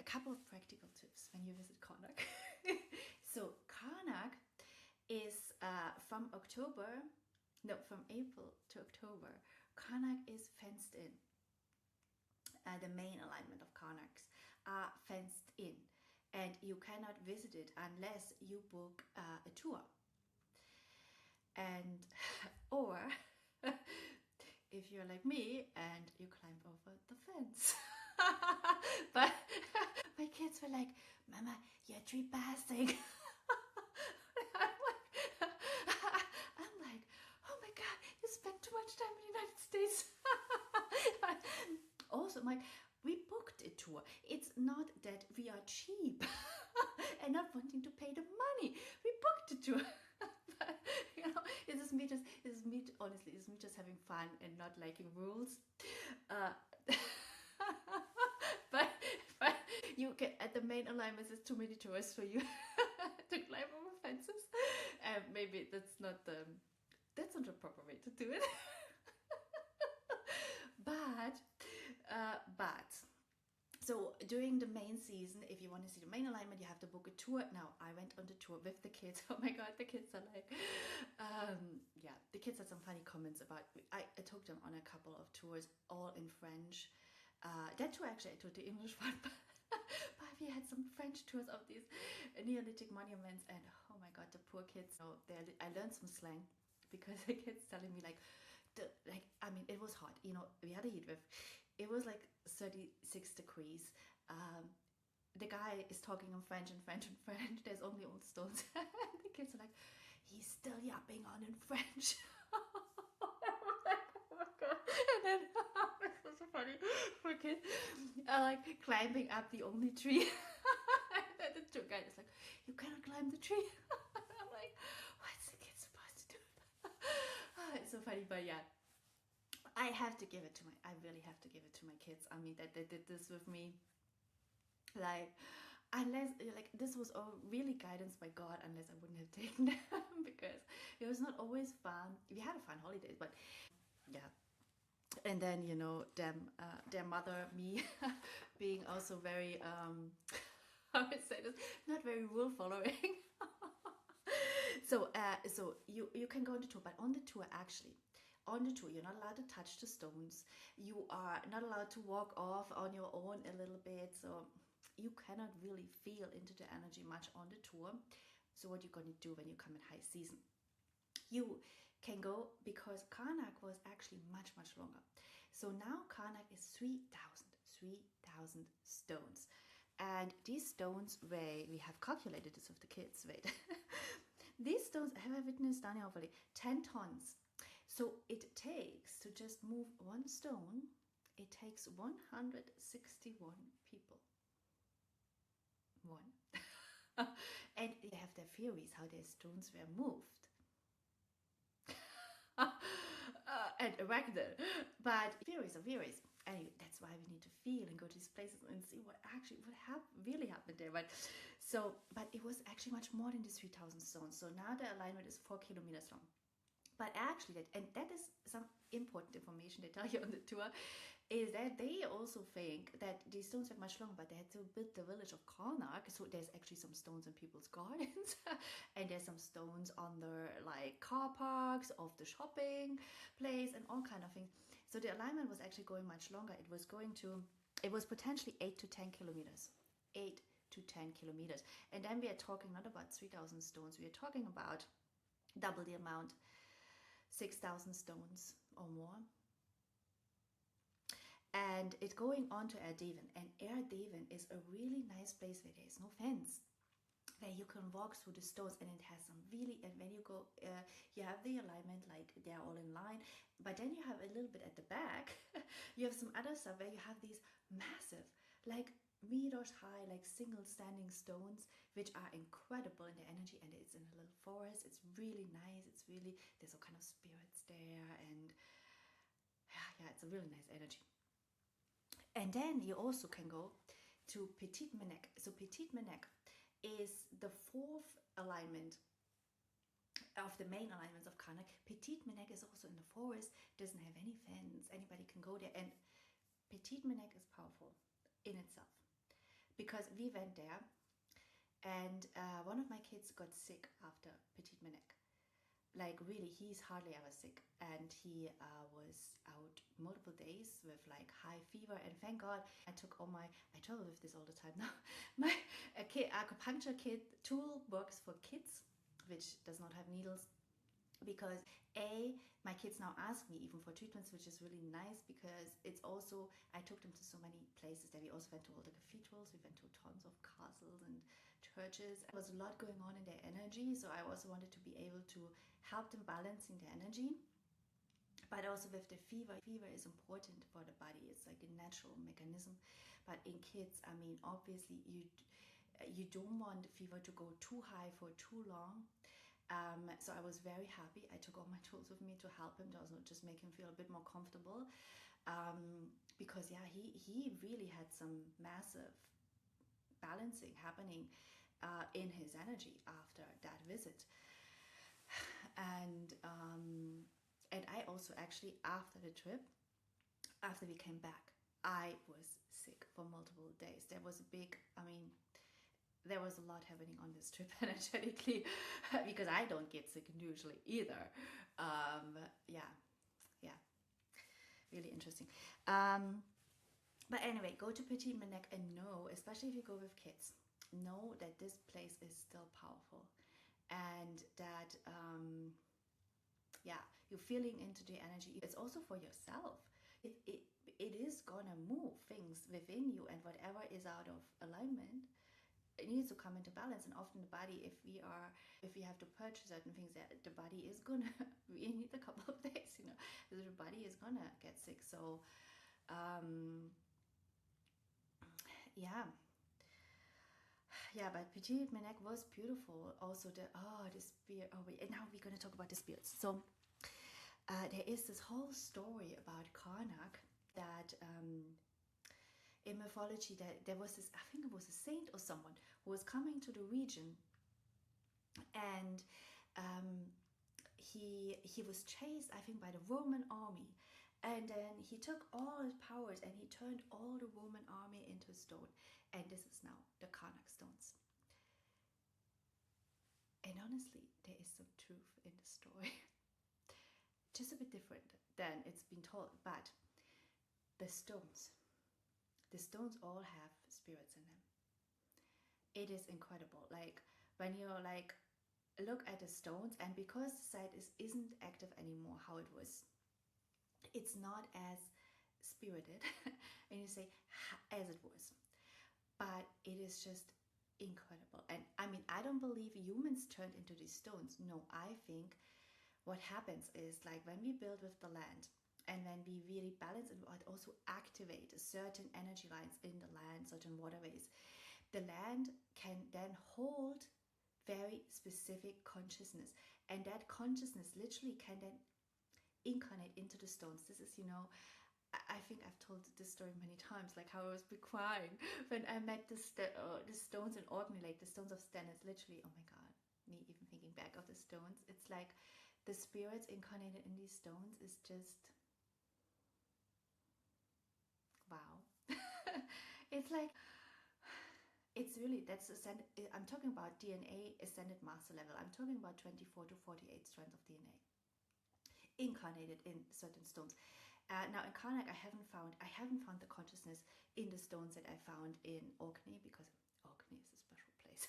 A couple of practical tips when you visit Carnac. So Carnac is from April to October. Carnac is fenced in. The main alignment of Carnacs are fenced in, and you cannot visit it unless you book a tour. And or if you're like me and you climb over the fence. But my kids were like, Mama, you're trespassing. I'm like, oh my God, you spend too much time in the United States. Also, Mike, we booked a tour. It's not that we are cheap and not wanting to pay the money. We booked a tour. But, you know, honestly, it's me just having fun and not liking rules. But you can, at the main alignments, there's too many tours for you to climb over fences. Maybe that's not the proper way to do it. But so during the main season, if you want to see the main alignment, you have to book a tour. Now, I went on the tour with the kids. Oh my God, the kids are like, yeah, the kids had some funny comments about, I took them on a couple of tours, all in French. That tour, actually, I took the English one, but we had some French tours of these neolithic monuments, and oh my God, the poor kids. So I learned some slang because the kids telling me like, I mean, it was hot. You know, we had a heat wave. It was like 36 degrees. The guy is talking in French. There's only old stones. The kids are like, he's still yapping on in French. Like, oh my God. And then this was so funny for kids. Like climbing up the only tree. And the tour guide is like, you cannot climb the tree. I'm like, what's the kid supposed to do? It's so funny, but yeah. I really have to give it to my kids. I mean, that they did this with me. Like, unless, like, this was all really guidance by God, unless I wouldn't have taken them, because it was not always fun. We had a fun holiday, but yeah. And then, you know, their mother, me, being also very, how would I say this, not very rule following. So you can go on the tour, but on the tour, actually, you're not allowed to touch the stones. You are not allowed to walk off on your own a little bit. So you cannot really feel into the energy much on the tour. So what you're going to do when you come in high season, you can go, because Carnac was actually much, much longer. So now Carnac is 3,000 stones. And these stones weigh, we have calculated this with the kids, wait. These stones, have I witnessed, Daniel, 10 tons. So it takes, to just move one stone, it takes 161 people. One. And they have their theories how their stones were moved. And erected. But theories are theories. Anyway, that's why we need to feel and go to these places and see what really happened there. But it was actually much more than the 3,000 stones. So now the alignment is 4 kilometers long. But actually, that is some important information they tell you on the tour, is that they also think that these stones are much longer, but they had to build the village of Carnac, so there's actually some stones in people's gardens, and there's some stones on the like car parks of the shopping place and all kind of things. So the alignment was actually going much longer. It was potentially 8 to 10 kilometers. 8 to 10 kilometers. And then we are talking not about 3,000 stones, we are talking about double the amount, 6,000 stones or more. And it's going on to Erdeven. And Erdeven is a really nice place where there is no fence, where you can walk through the stones, and it has some really, and when you go, you have the alignment, like they're all in line, but then you have a little bit at the back, you have some other stuff where you have these massive, like meters high, like single standing stones, which are incredible in their energy, and it's in a little forest. It's really nice. It's really, there's all kind of spirits there, and yeah, it's a really nice energy. And then you also can go to Petit Menek. So Petit Menek is the fourth alignment of the main alignments of Carnac. Petit Menek is also in the forest, doesn't have any fence, anybody can go there, and Petit Menek is powerful in itself, because we went there, and one of my kids got sick after Petit Menek. Like really, he's hardly ever sick, and he was out multiple days with like high fever, and thank God I travel with this all the time now, my acupuncture kit tool works for kids, which does not have needles, because my kids now ask me even for treatments, which is really nice, because it's also, I took them to so many places that we also went to all the cathedrals, we went to tons of castles and churches. There was a lot going on in their energy, so I also wanted to be able to help them balancing their energy. But also with the fever is important for the body. It's like a natural mechanism. But in kids, I mean, obviously you don't want the fever to go too high for too long. So I was very happy. I took all my tools with me to help him, to also just make him feel a bit more comfortable. Because yeah, he really had some massive balancing happening in his energy after that visit. And I also actually, after the trip, after we came back, I was sick for multiple days. There was there was a lot happening on this trip energetically, because I don't get sick usually either. Yeah, really interesting. But anyway, go to Petit Menek, and know, especially if you go with kids, know that this place is still powerful, and that you're feeling into the energy. It's also for yourself. It is gonna move things within you, and whatever is out of alignment, it needs to come into balance. And often the body, if we have to purchase certain things, that the body is gonna we need a couple of days, the body is gonna get sick. So but Petit Menek was beautiful. Also the spirit. And now we're going to talk about the spirits. So there is this whole story about Carnac, that in mythology, that there was this, I think it was a saint or someone who was coming to the region, and he was chased, I think, by the Roman army. And then he took all his powers and he turned all the Roman army into stone. And this is now the Carnac stones. And honestly, there is some truth in the story. Just a bit different than it's been told. But the stones all have spirits in them. It is incredible. Like when you look at the stones, and because the site isn't active anymore how it was, it's not as spirited, and you say as it was, but it is just incredible. And I mean, I don't believe humans turned into these stones. No, I think what happens is, like, when we build with the land, and when we really balance and also activate certain energy lines in the land, certain waterways, the land can then hold very specific consciousness, and that consciousness literally can then incarnate into the stones. This is, I think I've told this story many times, like how I was crying when I met the stones in Orkney, like the stones of Stennis. Literally, oh my god, me even thinking back of the stones, it's like the spirits incarnated in these stones is just wow. It's like, it's really, that's ascended, I'm talking about DNA ascended master level. I'm talking about 24 to 48 strands of DNA incarnated in certain stones. Now in Carnac, I haven't found the consciousness in the stones that I found in Orkney, because Orkney is a special place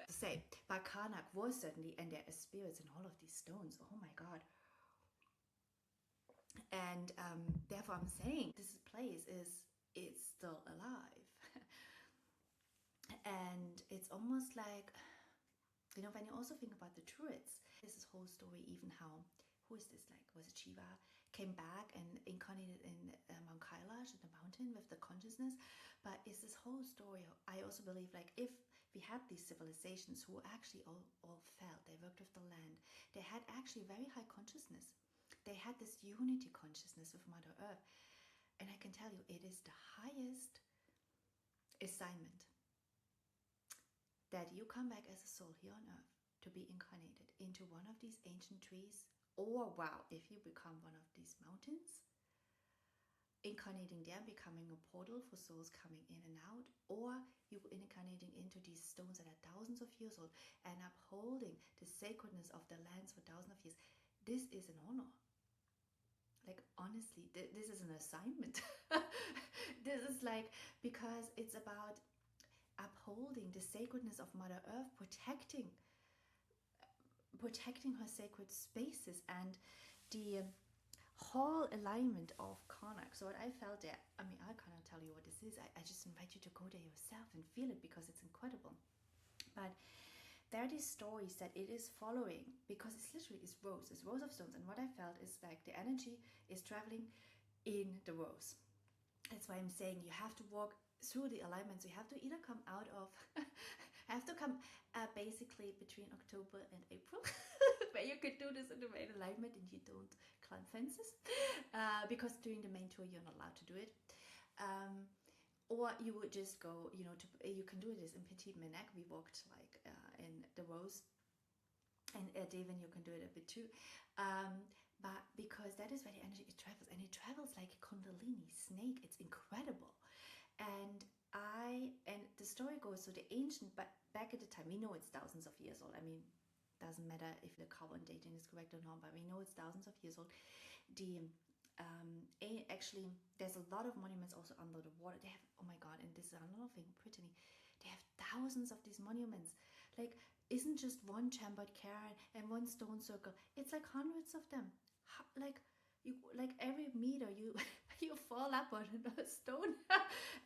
to say. But Carnac was certainly, and there are spirits in all of these stones. Oh my God. And therefore I'm saying this place it's still alive. And it's almost like, you know, when you also think about the Druids, there's this whole story, even how, who is this, like, was it Shiva, came back and incarnated in Mount Kailash, in the mountain, with the consciousness. But it's this whole story. I also believe, like, if we had these civilizations who actually all felt, they worked with the land, they had actually very high consciousness. They had this unity consciousness with Mother Earth. And I can tell you, it is the highest assignment that you come back as a soul here on Earth to be incarnated into one of these ancient trees, or wow, if you become one of these mountains, incarnating there, becoming a portal for souls coming in and out, or you incarnating into these stones that are thousands of years old and upholding the sacredness of the lands for thousands of years. This is an honor. Like, honestly, this is an assignment. This is like, because it's about upholding the sacredness of Mother Earth, protecting her sacred spaces, and the whole alignment of Carnac. So what I felt there, I mean, I cannot tell you what this is. I just invite you to go there yourself and feel it, because it's incredible. But there are these stories that it is following, because it's literally, it's rows of stones. And what I felt is like the energy is traveling in the rows. That's why I'm saying you have to walk through the alignments. You have to either come out of basically between October and April, where you could do this in the main alignment and you don't climb fences, because during the main tour you're not allowed to do it. Or you would just go, you know, you can do this in Petit Menac. We walked like in the rows, and Devon, you can do it a bit too. But because that is where the energy travels, and it travels like a Kundalini snake. It's incredible. And the story goes, so the ancient, but back at the time, we know it's thousands of years old. I mean, doesn't matter if the carbon dating is correct or not, but we know it's thousands of years old. Actually, there's a lot of monuments also under the water. They have, oh my God, and this is another thing, Brittany, they have thousands of these monuments. Like, isn't just one chambered cairn and one stone circle. It's like hundreds of them. Like every meter you you fall up on a stone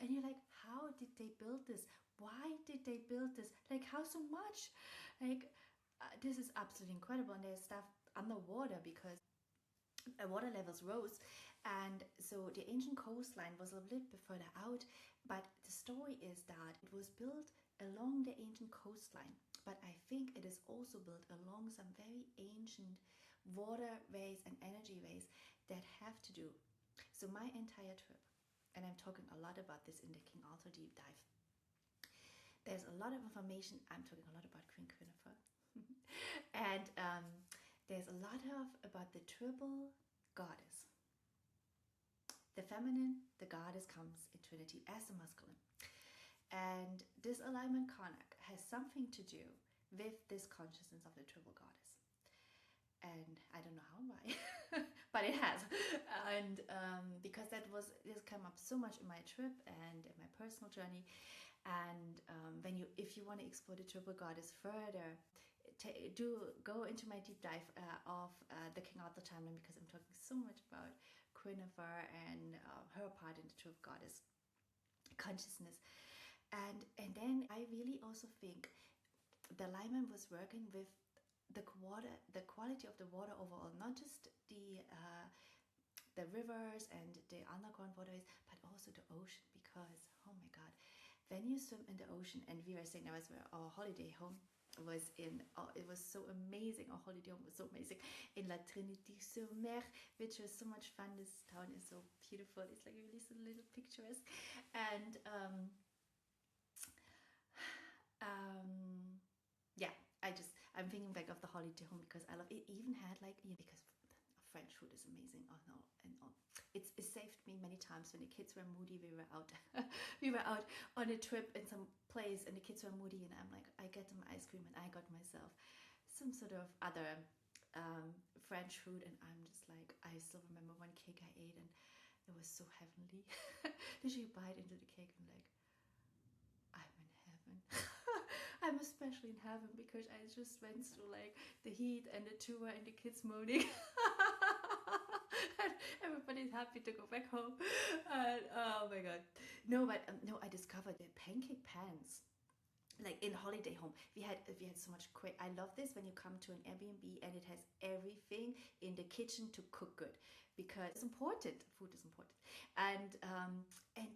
and you're like, how did they build this? Why did they build this? Like, how so much? Like, this is absolutely incredible. And there's stuff underwater because water levels rose, and so the ancient coastline was a little bit further out. But the story is that it was built along the ancient coastline, but I think it is also built along some very ancient waterways and energy ways that have to do. So my entire trip, and I'm talking a lot about this in the King Arthur deep dive, there's a lot of information. I'm talking a lot about Queen Guinevere and there's a lot about the triple goddess. The feminine, the goddess, comes in Trinity as the masculine. And this alignment Carnac has something to do with this consciousness of the triple goddess. And I don't know how and why, but it has. And because this came up so much in my trip and in my personal journey. And if you want to explore the triple goddess further, do go into my deep dive of the King Arthur timeline, because I'm talking so much about Guinevere and her part in the triple goddess consciousness. And then I really also think the alignment was working with the quality of the water overall, not just the rivers and the underground waterways, but also the ocean. Because, oh my God, when you swim in the ocean, and we were saying that was where our holiday home was in, it was so amazing. Our holiday home was so amazing in La Trinité-sur-Mer, which was so much fun. This town is so beautiful. It's like really so little picturesque. And yeah, I'm thinking back of the holiday home because I love it. Even had like, because French food is amazing. Oh no, and it saved me many times when the kids were moody. We were out, we were out on a trip in some place, and the kids were moody, and I'm like, I get them ice cream, and I got myself some sort of other French food, and I'm just like, I still remember one cake I ate, and it was so heavenly. Did you bite into the cake and like, I'm in heaven. I'm especially in heaven because I just went through like the heat and the tour and the kids moaning. And everybody's happy to go back home. And oh my god. No, but no, I discovered the pancake pans. Like in holiday home, we had so much great. I love this when you come to an Airbnb and it has everything in the kitchen to cook good, because it's important. Food is important, and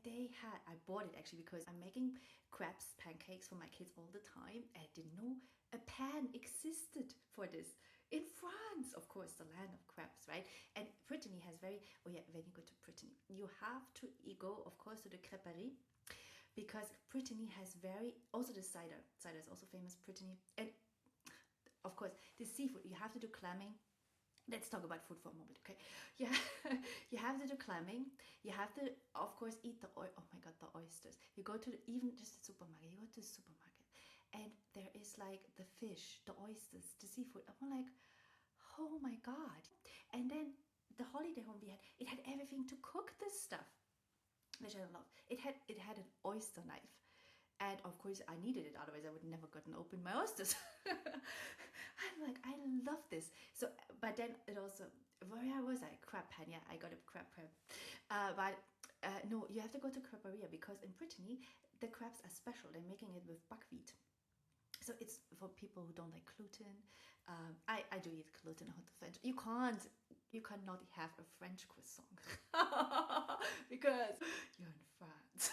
they had. I bought it actually because I'm making crepes, pancakes for my kids all the time. And I didn't know a pan existed for this. In France, of course, the land of crepes, right? And Brittany has very. Oh yeah, when you go to Brittany, you have to go, of course, to the creperie. Because Brittany has also the cider. Cider is also famous, Brittany. And of course, the seafood, you have to do clamming. Let's talk about food for a moment, okay? Yeah, you have to do clamming. You have to, of course, eat oh my god, the oysters. You go to even just the supermarket. You go to the supermarket, and there is like the fish, the oysters, the seafood. I'm like, oh my god. And then the holiday home it had everything to cook this stuff, which I love. It had an oyster knife, and of course I needed it, otherwise I would never gotten open my oysters. I'm like, I love this. So, but then it also, where was I? Crab pan. Yeah, I got a crab pan. But no, you have to go to Creperia because in Brittany the crabs are special. They're making it with buckwheat. So it's for people who don't like gluten. I do eat gluten out the French. You cannot have a French croissant because you're in France.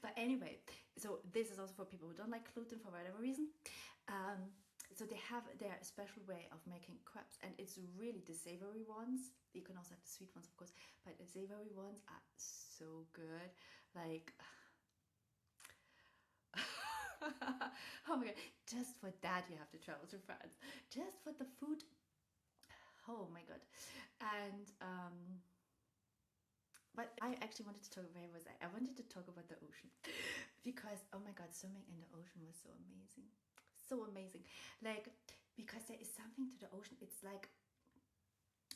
But anyway, so this is also for people who don't like gluten for whatever reason. So they have their special way of making crepes, and it's really the savory ones. You can also have the sweet ones, of course, but the savory ones are so good. Like, oh my god, just for that you have to travel to France. Just for the food. Oh my god. And but I actually wanted to talk, where was I? I wanted to talk about the ocean. Because oh my god, swimming in the ocean was so amazing. So amazing. Like, because there is something to the ocean. It's like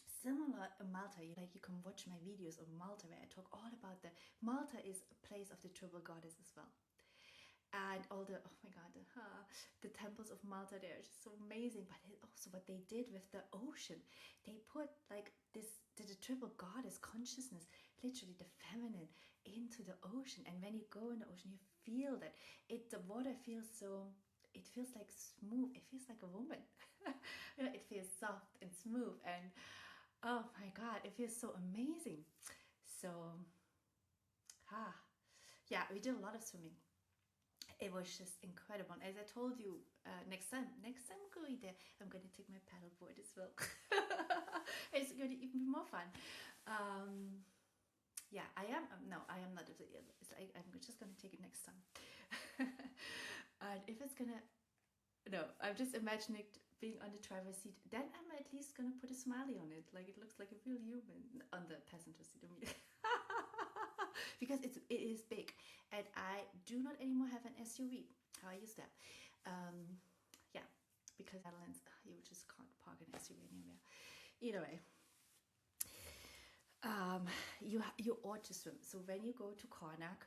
similar in Malta. You can watch my videos of Malta where I talk all about Malta is a place of the triple goddess as well. And all the, oh my god, the temples of Malta, they are just so amazing. But also what they did with the ocean, they put like this, the triple goddess consciousness, literally the feminine, into the ocean. And when you go in the ocean, you feel that the water feels so, it feels like smooth. It feels like a woman. It feels soft and smooth, and oh my god, it feels so amazing. So yeah, we did a lot of swimming. It was just incredible. As I told you, next time I'm going there, I'm going to take my paddleboard as well. It's going to even be more fun. Yeah, I am. No, I am not. It's like I'm just going to take it next time. And if it's gonna, no, I'm just imagining being on the driver's seat. Then I'm at least gonna put a smiley on it, like it looks like a real human on the passenger seat. I mean. Because it is big, and I do not anymore have an SUV. How I use that, yeah, because Netherlands, you just can't park an SUV anywhere. Either way, you ought to swim. So when you go to Carnac,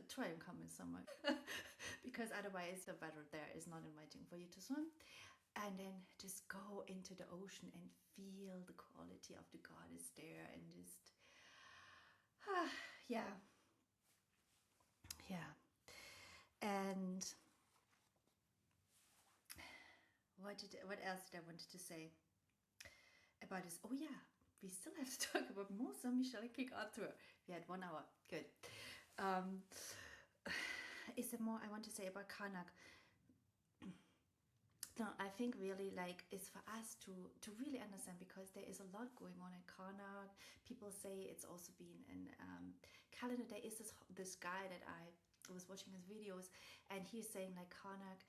try and come in summer, because otherwise the weather there is not inviting for you to swim. And then just go into the ocean and feel the quality of the goddess there, and just yeah. And what else did I wanted to say about this? Oh yeah, we still have to talk about Mont Saint-Michel and King Arthur. We had 1 hour. Good. Is there more I want to say about Carnac? No, I think really like it's for us to really understand, because there is a lot going on in Carnac. People say it's also been in calendar. There is this guy that was watching his videos, and he's saying like Carnac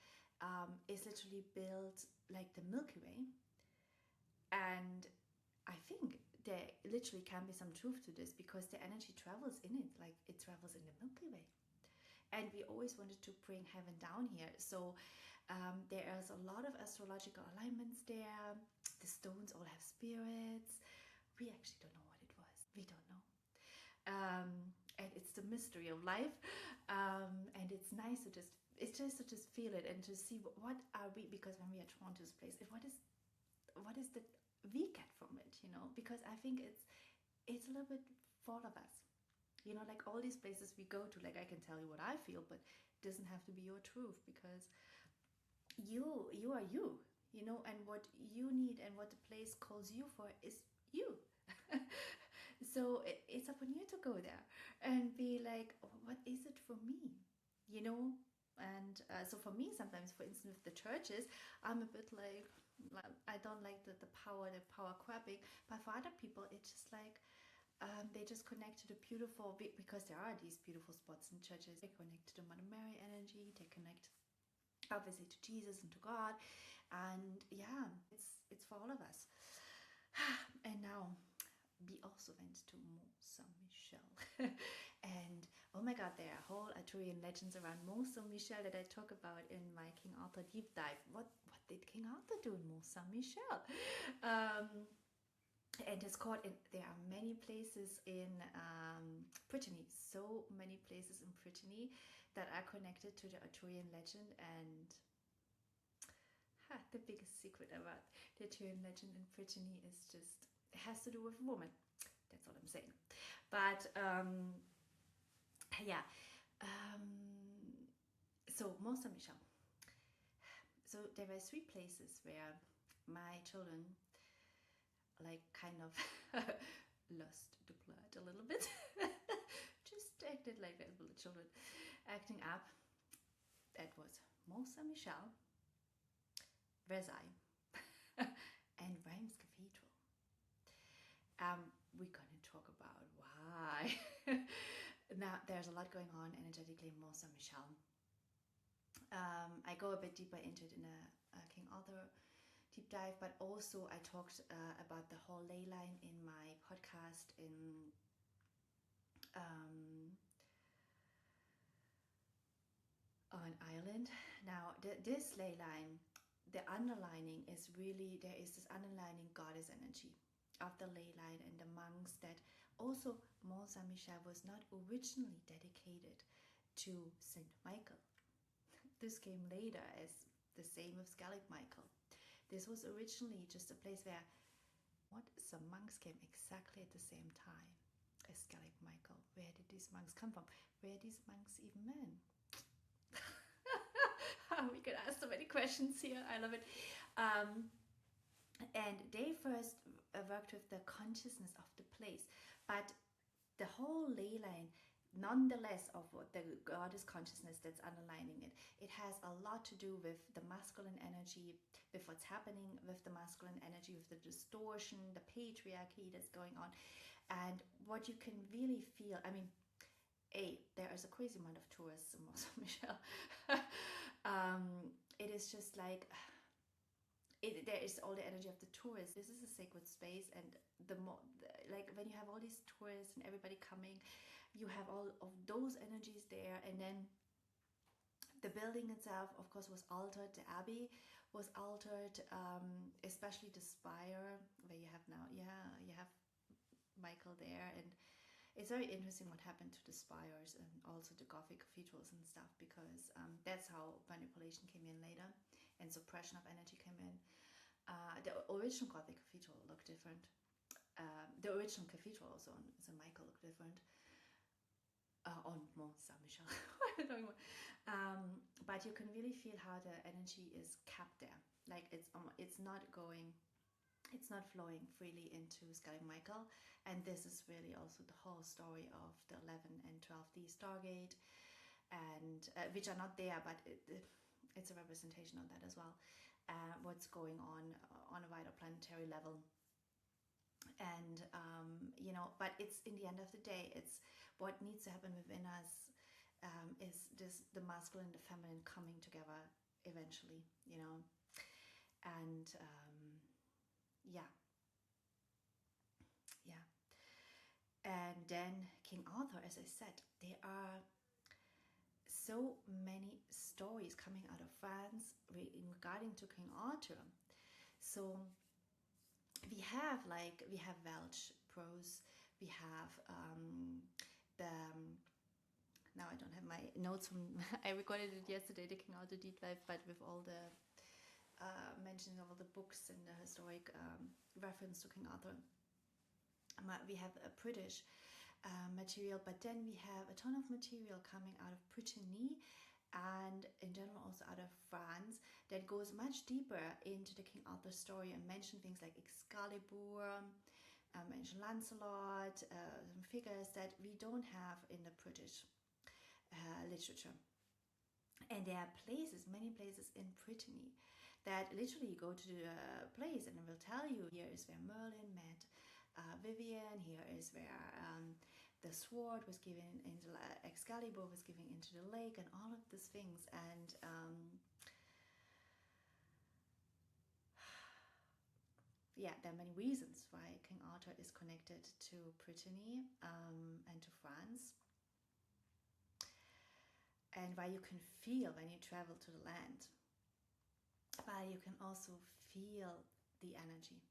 is literally built like the Milky Way, and I think there literally can be some truth to this because the energy travels in it, like it travels in the Milky Way. And we always wanted to bring heaven down here. So there is a lot of astrological alignments there. The stones all have spirits. We actually don't know what it was. We don't know. And it's the mystery of life. And it's nice to just feel it and to see what are we, because when we are drawn to this place, what is that we get from it, you know? Because I think it's a little bit for all of us. You know, like all these places we go to, like I can tell you what I feel, but it doesn't have to be your truth, because you are you, you know, and what you need and what the place calls you for is you. So it's up on you to go there and be like, what is it for me, you know? And so for me, sometimes, for instance, with the churches, I'm a bit like I don't like the power crapping, but for other people it's just like they just connect to the beautiful, because there are these beautiful spots in churches. They connect to the Mother Mary energy. They connect obviously to Jesus and to God, and yeah, it's for all of us. And now we also went to Mont Saint-Michel, and oh my God, there are whole Arthurian legends around Mont Saint-Michel that I talk about in my King Arthur deep dive. What did King Arthur do in Mont Saint-Michel? And it's called there are many places in Brittany, so many places in Brittany that are connected to the Arthurian legend. And the biggest secret about the Arthurian legend in Brittany is just, it has to do with women. That's all I'm saying. But yeah, so Mont Saint-Michel. So there were 3 places where my children like kind of lost the plot a little bit. Just acted like little children acting up. That was Mont Saint-Michel, Versailles, and Reims Cathedral. We're gonna talk about why. Now there's a lot going on energetically in Mont Saint-Michel. I go a bit deeper into it in a King Arthur deep dive, but also I talked about the whole ley line in my podcast on Ireland. Now this ley line, the underlining is really, there is this underlining goddess energy of the ley line and the monks, that also Mont Saint-Michel was not originally dedicated to Saint Michael. This came later as the same with Skellig Michael. This was originally just a place where some monks came exactly at the same time as Skellig Michael. Where did these monks come from? Where are these monks even men? We could ask so many questions here. I love it. And they first worked with the consciousness of the place, but the whole ley line, nonetheless, of what the goddess consciousness that's underlining it, it has a lot to do with the masculine energy, with what's happening with the masculine energy, with the distortion, the patriarchy that's going on, and what you can really feel. I mean, there is a crazy amount of tourists in Mont Saint-Michel. It is just like, there is all the energy of the tourists. This is a sacred space, and like when you have all these tourists and everybody coming, you have all of those energies there. And then the building itself, of course, was altered. The abbey was altered, especially the spire where you have now, you have Michael there. And it's very interesting what happened to the spires and also the Gothic cathedrals and stuff, because that's how manipulation came in later and suppression of energy came in. The original Gothic cathedral looked different. The original cathedral also on St. Michael looked different. On Mont Saint-Michel. But you can really feel how the energy is capped there. Like it's not flowing freely into Skellig Michael. And this is really also the whole story of the 11 and 12D Stargate, and which are not there, but it's a representation of that as well. What's going on a wider planetary level. And but it's, in the end of the day, it's what needs to happen within us, is this the masculine and the feminine coming together eventually, you know. And yeah. And then King Arthur, as I said, there are so many stories coming out of France regarding to King Arthur. So we have Welsh prose, we have now I don't have my notes from I recorded it yesterday, the King Arthur deep dive, but with all the mentioning of all the books and the historic reference to King Arthur. We have a British material, but then we have a ton of material coming out of Brittany and in general also out of France that goes much deeper into the King Arthur story and mention things like Excalibur, mention Lancelot, some figures that we don't have in the British literature. And there are places, many places in Brittany that literally you go to the place and it will tell you, here is where Merlin met Vivian, here is where the sword was given into Excalibur was given into the lake, and all of these things. And yeah, there are many reasons why King Arthur is connected to Brittany and to France, and why you can feel when you travel to the land, why you can also feel the energy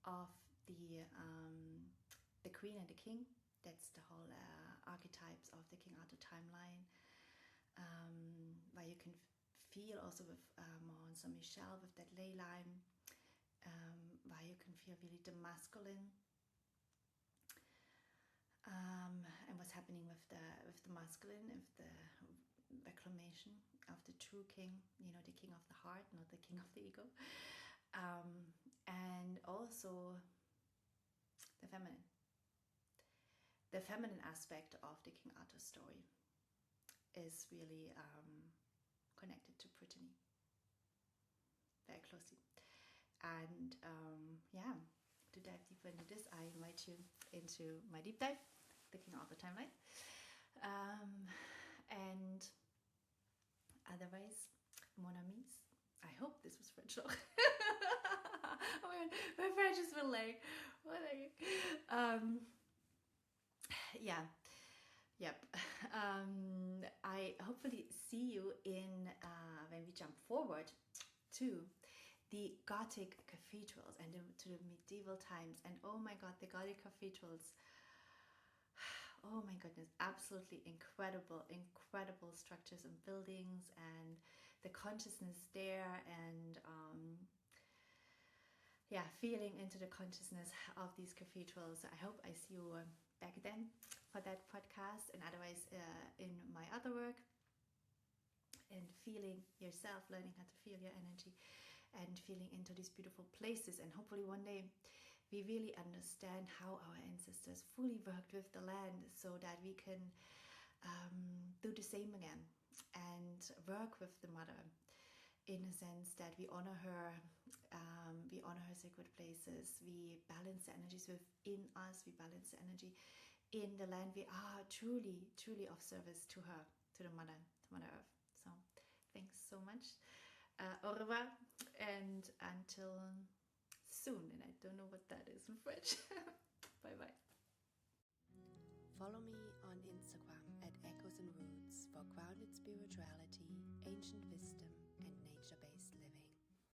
of the queen and the king. That's the whole archetypes of the King Arthur timeline. Where you can feel also with Mont Saint-Michel, with that ley line, where you can feel really the masculine, and what's happening with the masculine, with the reclamation of the true king, you know, the king of the heart, not the king of the ego. And also the feminine aspect of the King Arthur story is really connected to Brittany very closely. And yeah, to dive deeper into this, I invite you into my deep dive, the King Arthur timeline. And otherwise, mon amis, I hope this was French. My French has been like, what are you? Yeah, yep. I hopefully see you in when we jump forward to the Gothic cathedrals and to the medieval times. And oh my God, the Gothic cathedrals. Oh my goodness, absolutely incredible structures and buildings, and the consciousness there, and yeah, feeling into the consciousness of these cathedrals. I hope I see you back then for that podcast, and otherwise in my other work, and feeling yourself, learning how to feel your energy and feeling into these beautiful places. And hopefully one day we really understand how our ancestors fully worked with the land, so that we can do the same again and work with the mother, in a sense that we honor her sacred places, we balance the energies within us, we balance the energy in the land. We are truly of service to her, to the mother earth. So thanks so much. Au revoir, and until soon. And I don't know what that is in French. Bye bye. Follow me on Instagram at Echoes and Roots for grounded spirituality, ancient wisdom, and nature-based living.